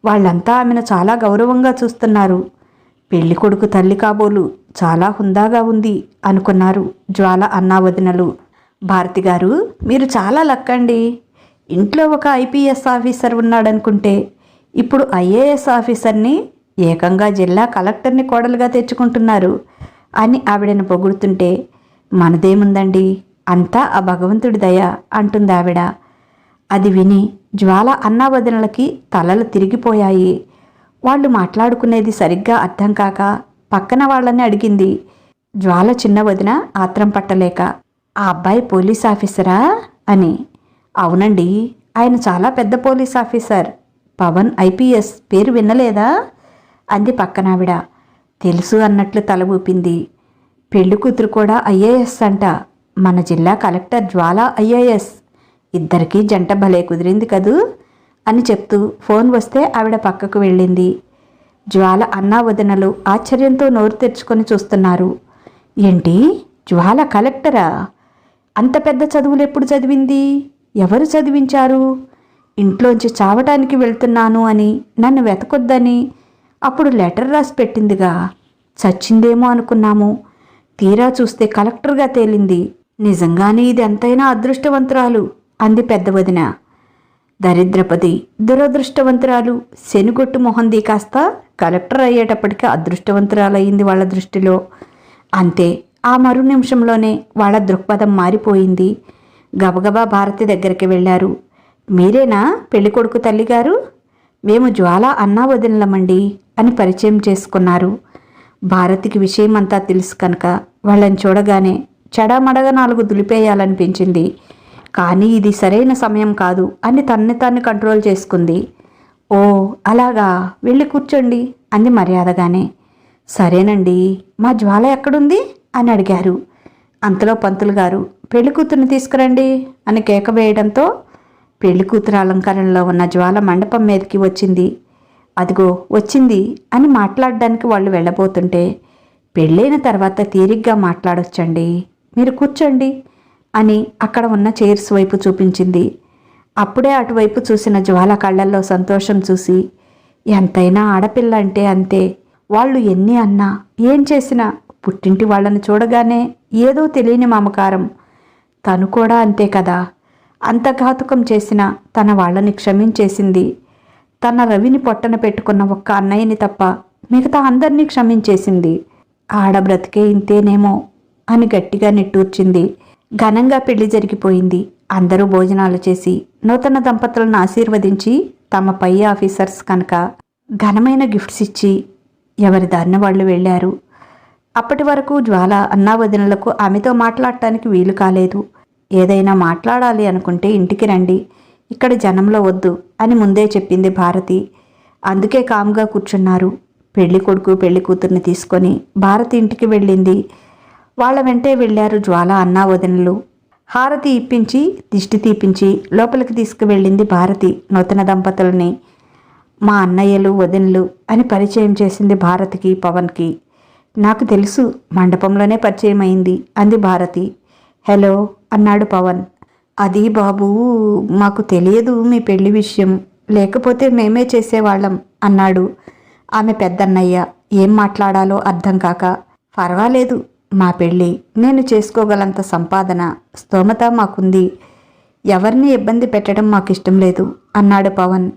వాళ్ళంతా ఆమెను చాలా గౌరవంగా చూస్తున్నారు. పెళ్లి కొడుకు తల్లి కాబోలు చాలా హుందాగా ఉంది అనుకున్నారు జ్వాల అన్నా వదినలు. భారతి గారు, మీరు చాలా లక్కండి. ఇంట్లో ఒక ఐపీఎస్ ఆఫీసర్ ఉన్నాడనుకుంటే ఇప్పుడు ఐఏఎస్ ఆఫీసర్ని, ఏకంగా జిల్లా కలెక్టర్ని కోడలుగా తెచ్చుకుంటున్నారు అని ఆవిడను పొగుడుతుంటే మనదేముందండి, అంతా ఆ భగవంతుడి దయ అంటుంది ఆవిడ. అది విని జ్వాల అన్నా వదినలకి తలలు తిరిగిపోయాయి. వాళ్ళు మాట్లాడుకునేది సరిగ్గా అర్థం కాక పక్కన వాళ్ళని అడిగింది. జ్వాల చిన్న వదిన ఆత్రం పట్టలేక, ఆ అబ్బాయి పోలీస్ ఆఫీసరా అని. అవునండి, ఆయన చాలా పెద్ద పోలీస్ ఆఫీసర్. పవన్ ఐపీఎస్ పేరు వినలేదా అంది పక్కనావిడ. తెలుసు అన్నట్లు తల ఊపింది. పెళ్లి కూతురు కూడా ఐఏఎస్ అంట. మన జిల్లా కలెక్టర్ జ్వాల ఐఏఎస్. ఇద్దరికీ జంట భలే కుదిరింది కదూ అని చెప్తూ ఫోన్ వస్తే ఆవిడ పక్కకు వెళ్ళింది. జ్వాల అన్నా వదినలు ఆశ్చర్యంతో నోరు తెరుచుకొని చూస్తున్నారు. ఏంటి, జ్వాల కలెక్టరా? అంత పెద్ద చదువులు ఎప్పుడు చదివింది? ఎవరు చదివించారు? ఇంట్లోంచి చావటానికి వెళ్తున్నాను అని, నన్ను వెతకొద్దని అప్పుడు లెటర్ రాసి పెట్టిందిగా. చచ్చిందేమో అనుకున్నాము. తీరా చూస్తే కలెక్టర్గా తేలింది. నిజంగానే ఇది ఎంతైనా అదృష్టవంతురాలు అంది పెద్ద వదిన. దరిద్రపది, దురదృష్టవంతురాలు, శనిగొట్టు మొహంది కాస్త కలెక్టర్ అయ్యేటప్పటికి అదృష్టవంతురాలయ్యింది వాళ్ళ దృష్టిలో. అంతే, ఆ మరు నిమిషంలోనే వాళ్ళ దృక్పథం మారిపోయింది. గబగబా భారతి దగ్గరికి వెళ్ళారు. మీరేనా పెళ్ళికొడుకు తల్లిగారు? మేము జ్వాల అన్నా వదినలమండి అని పరిచయం చేసుకున్నారు. భారతికి విషయం అంతా తెలుసు కనుక వాళ్ళని చూడగానే చెడామడగా 4 దులిపేయాలనిపించింది. కానీ ఇది సరైన సమయం కాదు అని తన్ని తాన్ని కంట్రోల్ చేసుకుంది. ఓ అలాగా, వెళ్ళి కూర్చోండి అంది మర్యాదగానే. సరేనండి, మా జ్వాల ఎక్కడుంది అని అడిగారు. అంతలో పంతులు గారు పెళ్లి కూతుర్ని తీసుకురండి అని కేక వేయడంతో పెళ్లి కూతురు అలంకారంలో ఉన్న జ్వాల మండపం మీదకి వచ్చింది. అదిగో వచ్చింది అని మాట్లాడడానికి వాళ్ళు వెళ్ళబోతుంటే, పెళ్ళైన తర్వాత తీరిగ్గా మాట్లాడొచ్చండి, మీరు కూర్చోండి అని అక్కడ ఉన్న చైర్స్ వైపు చూపించింది. అప్పుడే అటువైపు చూసిన జ్వాల కళ్ళల్లో సంతోషం చూసి, ఎంతైనా ఆడపిల్ల అంటే అంతే, వాళ్ళు ఎన్ని అన్నా ఏం చేసినా పుట్టింటి వాళ్ళని చూడగానే ఏదో తెలియని మమకారం. తను కూడా అంతే కదా. అంత ఘాతుకం చేసినా తన వాళ్ళని క్షమించేసింది. తన రవిని పొట్టన పెట్టుకున్న ఒక్క అన్నయ్యని తప్ప మిగతా అందరినీ క్షమించేసింది. ఆడబ్రతికే ఇంతేనేమో అని గట్టిగా నిట్టూర్చింది. ఘనంగా పెళ్లి జరిగిపోయింది. అందరూ భోజనాలు చేసి నూతన దంపతులను ఆశీర్వదించి తమ పై ఆఫీసర్స్ కనుక ఘనమైన గిఫ్ట్స్ ఇచ్చి ఎవరి దారిన వాళ్ళు వెళ్ళారు. అప్పటి వరకు జ్వాల అన్నా వదినలకు ఆమెతో మాట్లాడటానికి వీలు కాలేదు. ఏదైనా మాట్లాడాలి అనుకుంటే ఇంటికి రండి, ఇక్కడ జనంలో వద్దు అని ముందే చెప్పింది భారతి. అందుకే కామ్గా కూర్చున్నారు. పెళ్లి కొడుకు పెళ్లి కూతుర్ని తీసుకొని భారతి ఇంటికి వెళ్ళింది. వాళ్ళ వెంటే వెళ్ళారు జ్వాల అన్నా వదినలు. హారతి ఇప్పించి దిష్టి తీపించి లోపలికి తీసుకువెళ్ళింది భారతి నూతన దంపతులని. మా అన్నయ్యలు వదినలు అని పరిచయం చేసింది భారతికి పవన్కి. నాకు తెలుసు, మండపంలోనే పరిచయం అయింది అంది భారతి. హలో అన్నాడు పవన్. అది బాబూ, మాకు తెలియదు మీ పెళ్లి విషయం, లేకపోతే మేమే చేసేవాళ్ళం అన్నాడు ఆమె పెద్దన్నయ్య ఏం మాట్లాడాలో అర్థం కాక. పర్వాలేదు, మా పెళ్ళి నేను చేసుకోగలంత సంపాదన స్తోమత మాకుంది, ఎవరిని ఇబ్బంది పెట్టడం మాకు ఇష్టం లేదు అన్నాడు పవన్.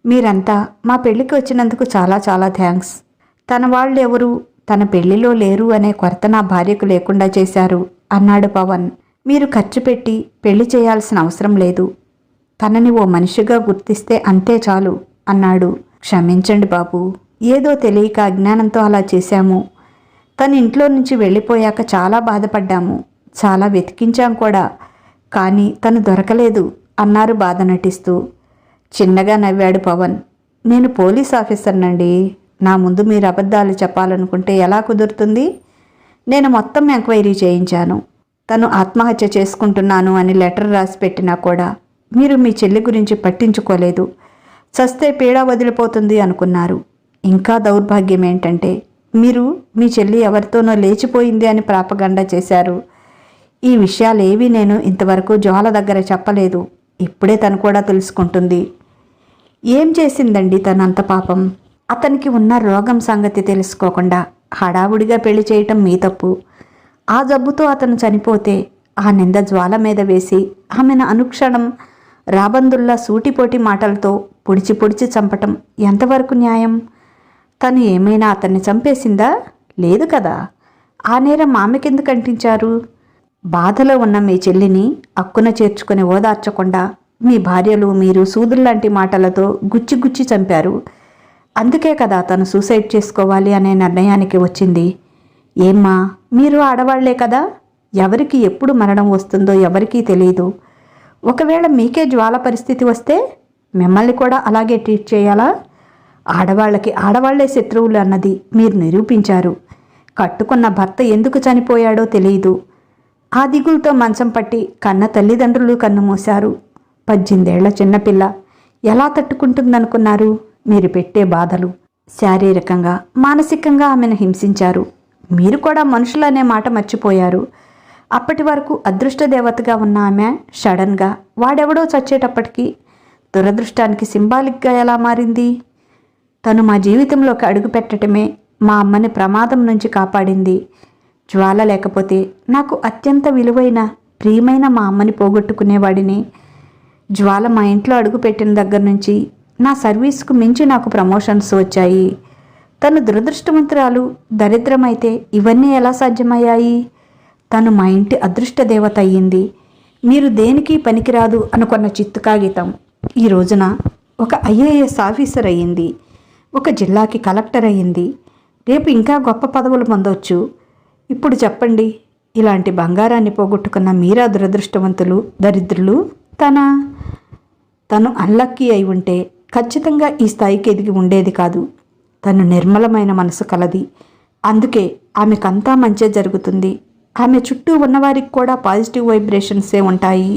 మీరంతా మా పెళ్ళికి వచ్చినందుకు చాలా చాలా థ్యాంక్స్. తన వాళ్ళు ఎవరు తన పెళ్లిలో లేరు అనే కొరత నా భార్యకు లేకుండా చేశారు అన్నాడు పవన్. మీరు ఖర్చు పెట్టి పెళ్లి చేయాల్సిన అవసరం లేదు, తనని ఓ మనిషిగా గుర్తిస్తే అంతే చాలు అన్నాడు. క్షమించండి బాబు, ఏదో తెలియక అజ్ఞానంతో అలా చేశాము. తన ఇంట్లో నుంచి వెళ్ళిపోయాక చాలా బాధపడ్డాము, చాలా వెతికించాం కూడా, కానీ తను దొరకలేదు అన్నారు బాధ నటిస్తూ. చిన్నగా నవ్వాడు పవన్. నేను పోలీస్ ఆఫీసర్నండి, నా ముందు మీరు అబద్ధాలు చెప్పాలనుకుంటే ఎలా కుదురుతుంది? నేను మొత్తం ఎంక్వైరీ చేయించాను. తను ఆత్మహత్య చేసుకుంటున్నాను అని లెటర్ రాసి పెట్టినా కూడా మీరు మీ చెల్లి గురించి పట్టించుకోలేదు. చస్తే పీడ వదిలిపోతుంది అనుకున్నారు. ఇంకా దౌర్భాగ్యం ఏంటంటే మీరు మీ చెల్లి ఎవరితోనో లేచిపోయింది అని ప్రాపగండా చేశారు. ఈ విషయాలేవీ నేను ఇంతవరకు జ్వాల దగ్గర చెప్పలేదు. ఇప్పుడే తను కూడా తెలుసుకుంటుంది. ఏం చేసిందండి తనంత పాపం? అతనికి ఉన్న రోగం సంగతి తెలుసుకోకుండా హడావుడిగా పెళ్లి చేయటం మీ తప్పు. ఆ జబ్బుతో అతను చనిపోతే ఆ నింద జ్వాల మీద వేసి ఆమెను అనుక్షణం రాబందుల్లా సూటిపోటి మాటలతో పొడిచి పొడిచి చంపటం ఎంతవరకు న్యాయం? తను ఏమైనా అతన్ని చంపేసిందా? లేదు కదా. ఆ నేరం ఆమెకెందుకు అంటించారు? బాధలో ఉన్న మీ చెల్లిని అక్కున చేర్చుకుని ఓదార్చకుండా మీ భార్యలు మీరు సూదుల్లాంటి మాటలతో గుచ్చి గుచ్చి చంపారు. అందుకే కదా తను సూసైడ్ చేసుకోవాలి అనే నిర్ణయానికి వచ్చింది. ఏమ్మా, మీరు ఆడవాళ్లే కదా, ఎవరికి ఎప్పుడు మరణం వస్తుందో ఎవరికీ తెలియదు. ఒకవేళ మీకే జ్వాల పరిస్థితి వస్తే మిమ్మల్ని కూడా అలాగే ట్రీట్ చేయాలా? ఆడవాళ్ళకి ఆడవాళ్లే శత్రువులు అన్నది మీరు నిరూపించారు. కట్టుకున్న భర్త ఎందుకు చనిపోయాడో తెలియదు. ఆ దిగులతో మంచం పట్టి కన్న తల్లిదండ్రులు కన్నుమూశారు. 18 ఏళ్ల చిన్నపిల్ల ఎలా తట్టుకుంటుందనుకున్నారు? మీరు పెట్టే బాధలు. శారీరకంగా మానసికంగా ఆమెను హింసించారు. మీరు కూడా మనుషులనే మాట మర్చిపోయారు. అప్పటి వరకు అదృష్ట దేవతగా ఉన్న ఆమె సడన్గా వాడెవడో చచ్చేటప్పటికి దురదృష్టానికి సింబాలిక్గా ఎలా మారింది? తను మా జీవితంలోకి అడుగు పెట్టడమే మా అమ్మని ప్రమాదం నుంచి కాపాడింది. జ్వాల లేకపోతే నాకు అత్యంత విలువైన ప్రియమైన మా అమ్మని పోగొట్టుకునేవాడిని. జ్వాల మా ఇంట్లో అడుగుపెట్టిన దగ్గర నుంచి నా సర్వీస్కు మించి నాకు ప్రమోషన్స్ వచ్చాయి. తను దురదృష్టవంతురాలు, దరిద్రమైతే ఇవన్నీ ఎలా సాధ్యమయ్యాయి? తను మా ఇంటి అదృష్ట దేవత అయ్యింది. మీరు దేనికి పనికిరాదు అనుకున్న చిత్తు కాగితం ఈ రోజున ఒక IAS ఆఫీసర్ అయ్యింది. ఒక జిల్లాకి కలెక్టర్ అయ్యింది. రేపు ఇంకా గొప్ప పదవులు పొందవచ్చు. ఇప్పుడు చెప్పండి, ఇలాంటి బంగారాన్ని పోగొట్టుకున్న మీరా దురదృష్టవంతులు, దరిద్రులు? తను అన్లక్కీ అయి ఉంటే ఖచ్చితంగా ఈ స్థాయికి ఎదిగి ఉండేది కాదు. తను నిర్మలమైన మనసు కలది. అందుకే ఆమెకంతా మంచే జరుగుతుంది. ఆమె చుట్టూ ఉన్నవారికి కూడా పాజిటివ్ వైబ్రేషన్సే ఉంటాయి.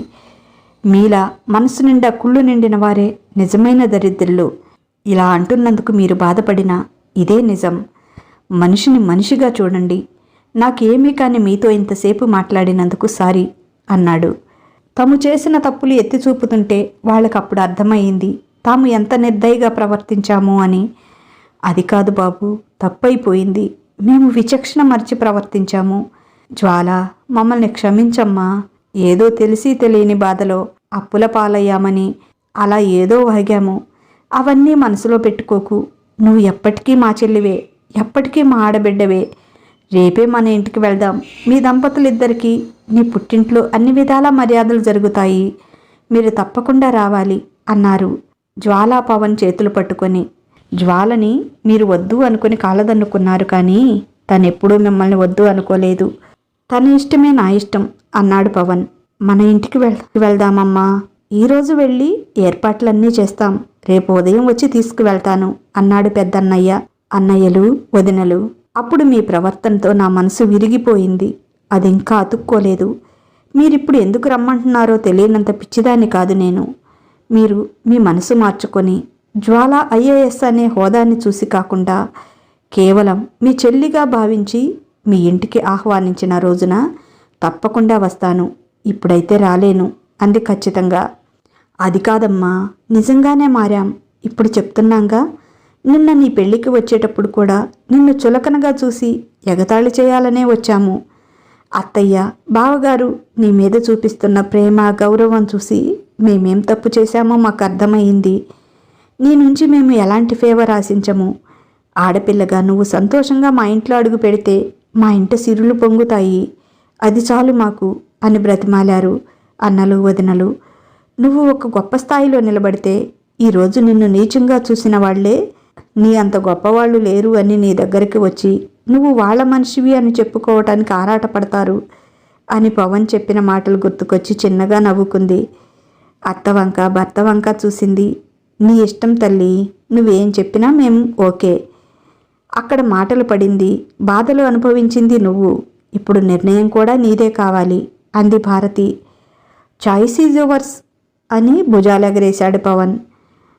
మీలా మనసు నిండా కుళ్ళు నిండిన వారే నిజమైన దరిద్రులు. ఇలా అంటున్నందుకు మీరు బాధపడినా ఇదే నిజం. మనిషిని మనిషిగా చూడండి. నాకేమీ కాని మీతో ఇంతసేపు మాట్లాడినందుకు సారీ అన్నాడు. తాము చేసిన తప్పులు ఎత్తి చూపుతుంటే వాళ్ళకప్పుడు అర్థమయ్యింది తాము ఎంత నిర్దయగా ప్రవర్తించాము అని. అది కాదు బాబు, తప్పైపోయింది. మేము విచక్షణ మర్చి ప్రవర్తించాము. జ్వాల, మమ్మల్ని క్షమించమ్మా. ఏదో తెలిసి తెలియని బాధలో అప్పుల పాలయ్యామని అలా ఏదో వాగాము. అవన్నీ మనసులో పెట్టుకోకు. నువ్వు ఎప్పటికీ మా చెల్లివే, ఎప్పటికీ మా ఆడబిడ్డవే. రేపే మన ఇంటికి వెళ్దాం. మీ దంపతులిద్దరికీ నీ పుట్టింట్లో అన్ని విధాల మర్యాదలు జరుగుతాయి. మీరు తప్పకుండా రావాలి అన్నారు జ్వాలా పవన్ చేతులు పట్టుకొని. జ్వాలని మీరు వద్దు అనుకుని కాలదన్నుకున్నారు, కానీ తనెప్పుడూ మిమ్మల్ని వద్దు అనుకోలేదు. తన ఇష్టమే నా ఇష్టం అన్నాడు పవన్. మన ఇంటికి వెళ్దామమ్మా. ఈరోజు వెళ్ళి ఏర్పాట్లన్నీ చేస్తాం. రేపు ఉదయం వచ్చి తీసుకువెళ్తాను అన్నాడు పెద్దన్నయ్య. అన్నయ్యలు, వదినలు, అప్పుడు మీ ప్రవర్తనతో నా మనసు విరిగిపోయింది. అది ఇంకా అతుక్కోలేదు. మీరిప్పుడు ఎందుకు రమ్మంటున్నారో తెలియనంత పిచ్చిదాన్ని కాదు నేను. మీరు మీ మనసు మార్చుకొని జ్వాల IAS అనే హోదాన్ని చూసి కాకుండా కేవలం మీ చెల్లిగా భావించి మీ ఇంటికి ఆహ్వానించిన రోజున తప్పకుండా వస్తాను. ఇప్పుడైతే రాలేను అంది ఖచ్చితంగా. అది కాదమ్మా, నిజంగానే మారాం. ఇప్పుడు చెప్తున్నాంగా. నిన్న నీ పెళ్ళికి వచ్చేటప్పుడు కూడా నిన్ను చులకనగా చూసి ఎగతాళి చేయాలనే వచ్చాము. అత్తయ్య, బావగారు నీ మీద చూపిస్తున్న ప్రేమ, గౌరవం చూసి మేమేం తప్పు చేశామో మాకు అర్థమయ్యింది. నీ నుంచి మేము ఎలాంటి ఫేవర్ ఆశించము. ఆడపిల్లగా నువ్వు సంతోషంగా మా ఇంట్లో అడుగు పెడితే మా ఇంట సిరులు పొంగుతాయి. అది చాలు మాకు అని బ్రతిమాలారు అన్నలు, వదినలు. నువ్వు ఒక గొప్ప స్థాయిలో నిలబడితే ఈరోజు నిన్ను నీచంగా చూసిన వాళ్లే నీ అంత గొప్పవాళ్ళు లేరు అని నీ దగ్గరికి వచ్చి నువ్వు వాళ్ళ మనిషివి అని చెప్పుకోవటానికి ఆరాటపడతారు అని పవన్ చెప్పిన మాటలు గుర్తుకొచ్చి చిన్నగా నవ్వుకుంది. అత్త వంక, భర్త వంక చూసింది. నీ ఇష్టం తల్లి, నువ్వేం చెప్పినా మేము ఓకే. అక్కడ మాటలు పడింది, బాధలు అనుభవించింది నువ్వు. ఇప్పుడు నిర్ణయం కూడా నీదే కావాలి అంది భారతి. చాయిస్ ఈజ్ యువర్స్ అని భుజాలెగరేశాడు పవన్.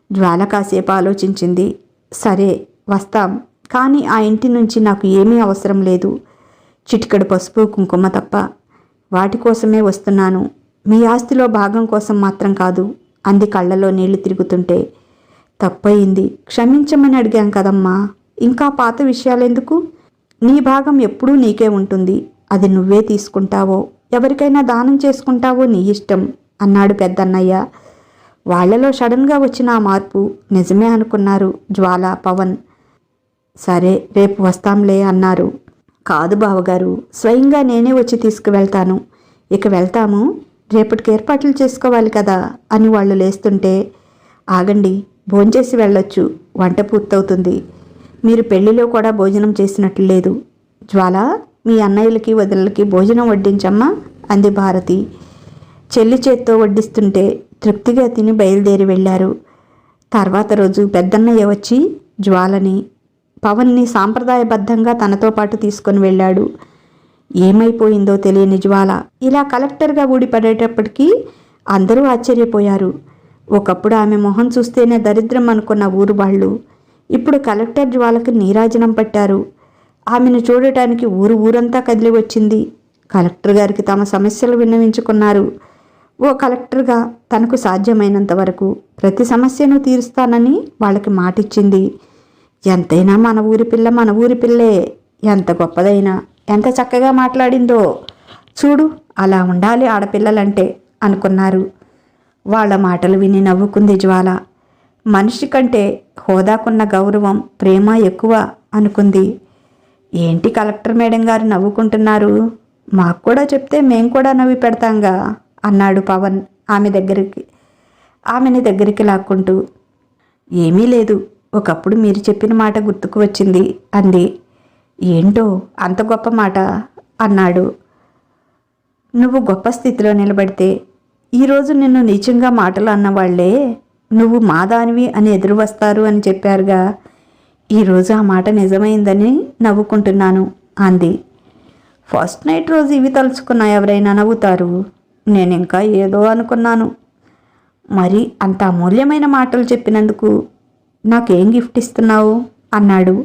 జ్వాల కాసేపు ఆలోచించింది. సరే వస్తాం, కానీ ఆ ఇంటి నుంచి నాకు ఏమీ అవసరం లేదు. చిటికెడు పసుపు కుంకుమ తప్ప. వాటి కోసమే వస్తున్నాను, మీ ఆస్తిలో భాగం కోసం మాత్రం కాదు అంది కళ్ళలో నీళ్లు తిరుగుతుంటే. తప్పయింది, క్షమించమని అడిగాం కదమ్మా. ఇంకా పాత విషయాలెందుకు? నీ భాగం ఎప్పుడూ నీకే ఉంటుంది. అది నువ్వే తీసుకుంటావో ఎవరికైనా దానం చేసుకుంటావో నీ ఇష్టం అన్నాడు పెద్దన్నయ్య. వాళ్లలో సడన్గా వచ్చిన ఆ మార్పు నిజమే అనుకున్నారు జ్వాల, పవన్. సరే రేపు వస్తాంలే అన్నారు. కాదు బావగారు, స్వయంగా నేనే వచ్చి తీసుకువెళ్తాను. ఇక వెళ్తాము, రేపటికి ఏర్పాట్లు చేసుకోవాలి కదా అని వాళ్ళు లేస్తుంటే, ఆగండి, భోంచేసి వెళ్ళొచ్చు, వంట పూర్తవుతుంది. మీరు పెళ్లిలో కూడా భోజనం చేసినట్లు లేదు. జ్వాల, మీ అన్నయ్యలకి వదినలకి భోజనం వడ్డించమ్మా అంది భారతి. చెల్లి చేత్తో వడ్డిస్తుంటే తృప్తిగా తిని బయలుదేరి వెళ్ళారు. తర్వాత రోజు పెద్దన్నయ్య వచ్చి జ్వాలని, పవన్ని సాంప్రదాయబద్ధంగా తనతో పాటు తీసుకొని వెళ్ళాడు. ఏమైపోయిందో తెలియని జ్వాల ఇలా కలెక్టర్గా ఊడిపడేటప్పటికీ అందరూ ఆశ్చర్యపోయారు. ఒకప్పుడు ఆమె మొహం చూస్తేనే దరిద్రం అనుకున్న ఊరు వాళ్ళు ఇప్పుడు కలెక్టర్ జ్వాలకు నీరాజనం పట్టారు. ఆమెను చూడటానికి ఊరంతా కదిలి వచ్చింది. కలెక్టర్ గారికి తమ సమస్యలు విన్నవించుకున్నారు. ఓ కలెక్టర్గా తనకు సాధ్యమైనంత వరకు ప్రతి సమస్యను తీరుస్తానని వాళ్ళకి మాటిచ్చింది. ఎంతైనా మన ఊరి పిల్లే, ఎంత గొప్పదైనా, ఎంత చక్కగా మాట్లాడిందో చూడు, అలా ఉండాలి ఆడపిల్లలంటే అనుకున్నారు. వాళ్ళ మాటలు విని నవ్వుకుంది జ్వాల. మనిషి కంటే హోదాకున్న గౌరవం, ప్రేమ ఎక్కువ అనుకుంది. ఏంటి కలెక్టర్ మేడం గారు నవ్వుకుంటున్నారు? మాకు కూడా చెప్తే మేం కూడా నవ్వి పెడతాంగా అన్నాడు పవన్ ఆమెని దగ్గరికి లాక్కుంటూ. ఏమీ లేదు, ఒకప్పుడు మీరు చెప్పిన మాట గుర్తుకు వచ్చింది అంది. ఏంటో అంత గొప్ప మాట అన్నాడు. నువ్వు గొప్ప స్థితిలో నిలబడితే ఈరోజు నిన్ను నీచంగా మాటలు అన్నవాళ్లే నువ్వు మాదానివి అని ఎదురు వస్తారు అని చెప్పారుగా. ఈరోజు ఆ మాట నిజమైందని నవ్వుకుంటున్నాను అంది. ఫస్ట్ నైట్ రోజు ఇవి తలుచుకున్నా ఎవరైనా నవ్వుతారు. నేను ఇంకా ఏదో అనుకున్నాను. మరి అంత అమూల్యమైన మాటలు చెప్పినందుకు నాకేం గిఫ్ట్ ఇస్తున్నావు అన్నాడు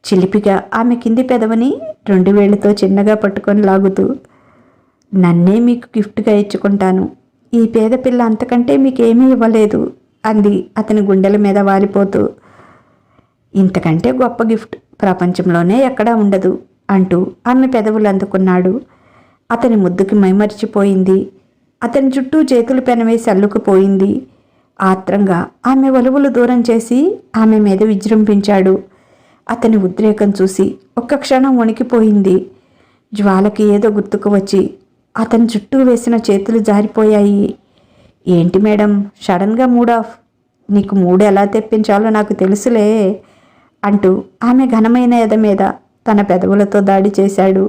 చిలిపిగా ఆమె కింది పెదవని 2 వేళ్లతో చిన్నగా పట్టుకొని లాగుతూ. నన్నే మీకు గిఫ్ట్గా ఇచ్చుకుంటాను. ఈ పేద పిల్ల అంతకంటే మీకేమీ ఇవ్వలేదు అంది అతని గుండెల మీద వాలిపోతూ. ఇంతకంటే గొప్ప గిఫ్ట్ ప్రపంచంలోనే ఎక్కడా ఉండదు అంటూ ఆమె పెదవులు అందుకున్నాడు. అతని ముద్దుకి మైమరిచిపోయింది. అతని చుట్టూ చేతులు పెనవేసి అల్లుకుపోయింది. ఆత్రంగా ఆమె వలువలు దూరం చేసి ఆమె మీద విజృంభించాడు. అతని ఉద్రేకం చూసి ఒక్క క్షణం వణికిపోయింది. జ్వాలకి ఏదో గుర్తుకు వచ్చి అతని చుట్టూ వేసిన చేతులు జారిపోయాయి. ఏంటి మేడం సడన్గా మూడ్ ఆఫ్? నీకు మూడు ఎలా తెప్పించాలో నాకు తెలుసులే అంటూ ఆమె ఘనమైన ఎద మీద తన పెదవులతో దాడి చేశాడు.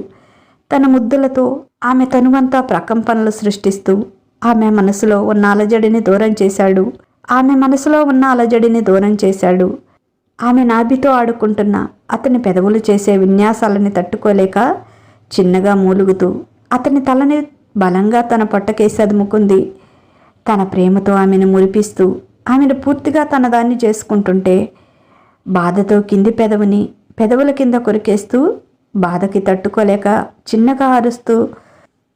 తన ముద్దులతో ఆమె తనువంతా ప్రకంపనలు సృష్టిస్తూ ఆమె మనసులో ఉన్న అలజడిని దూరం చేశాడు. ఆమె నాభితో ఆడుకుంటున్న అతని పెదవులు చేసే విన్యాసాలని తట్టుకోలేక చిన్నగా మూలుగుతూ అతని తలని బలంగా తన పొట్టకేసి అదుముకుంది. తన ప్రేమతో ఆమెను మురిపిస్తూ ఆమెను పూర్తిగా తనదాన్ని చేసుకుంటుంటే బాధతో కింది పెదవుల కింద కొరికేస్తూ బాధకి తట్టుకోలేక చిన్నగా అరుస్తూ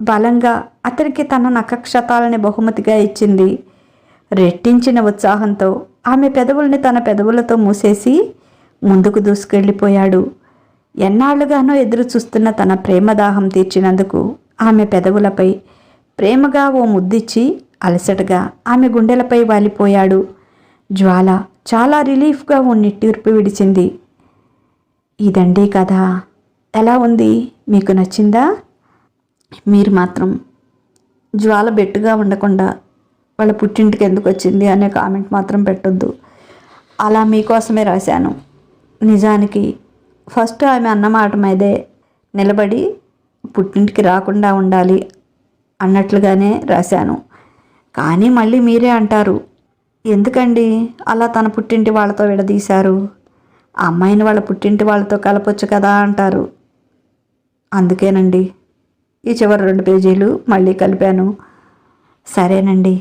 బలంగా అతనికి తన నఖక్షతాలని బహుమతిగా ఇచ్చింది. రెట్టించిన ఉత్సాహంతో ఆమె పెదవుల్ని తన పెదవులతో మూసేసి ముందుకు దూసుకెళ్ళిపోయాడు. ఎన్నాళ్లుగానో ఎదురు చూస్తున్న తన ప్రేమదాహం తీర్చినందుకు ఆమె పెదవులపై ప్రేమగా ఓ ముద్దిచ్చి అలసటగా ఆమె గుండెలపై వాలిపోయాడు. జ్వాల చాలా రిలీఫ్గా ఓ నిట్టూర్పు విడిచింది. ఇదండి కథ. ఎలా ఉంది? మీకు నచ్చిందా? మీరు మాత్రం జ్వాల బెట్టుగా ఉండకుండా వాళ్ళ పుట్టింటికి ఎందుకు వచ్చింది అనే కామెంట్ మాత్రం పెట్టొద్దు. అలా మీకోసమే రాశాను. నిజానికి ఫస్ట్ ఆమె అన్నమాట మీదే నిలబడి పుట్టింటికి రాకుండా ఉండాలి అన్నట్లుగానే రాశాను. కానీ మళ్ళీ మీరే అంటారు, ఎందుకండి అలా తన పుట్టింటి వాళ్ళతో విడదీశారు, ఆ అమ్మాయిని వాళ్ళ పుట్టింటి వాళ్ళతో కలపొచ్చు కదా అంటారు. అందుకేనండి ఈ చివరి 2 పేజీలు మళ్ళీ కలిపాను. సరేనండి,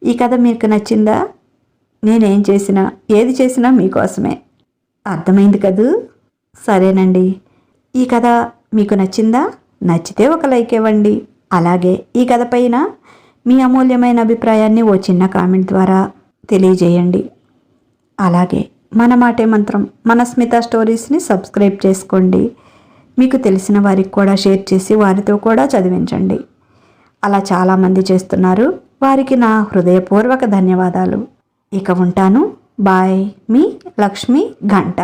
ఈ కథ మీకు నచ్చిందా? నేనేం చేసినా ఏది చేసినా మీకోసమే. అర్థమైంది కదూ? సరేనండి, ఈ కథ మీకు నచ్చిందా? నచ్చితే ఒక లైక్ ఇవ్వండి. అలాగే ఈ కథ పైన మీ అమూల్యమైన అభిప్రాయాన్ని ఓ చిన్న కామెంట్ ద్వారా తెలియజేయండి. అలాగే మన మాటే మంత్రం మన స్మిత స్టోరీస్ని సబ్స్క్రైబ్ చేసుకోండి. మీకు తెలిసిన వారికి కూడా షేర్ చేసి వారితో కూడా చదివించండి. అలా చాలామంది చేస్తున్నారు. వారికి నా హృదయపూర్వక ధన్యవాదాలు. ఇక ఉంటాను. బాయ్. మీ లక్ష్మి గంట.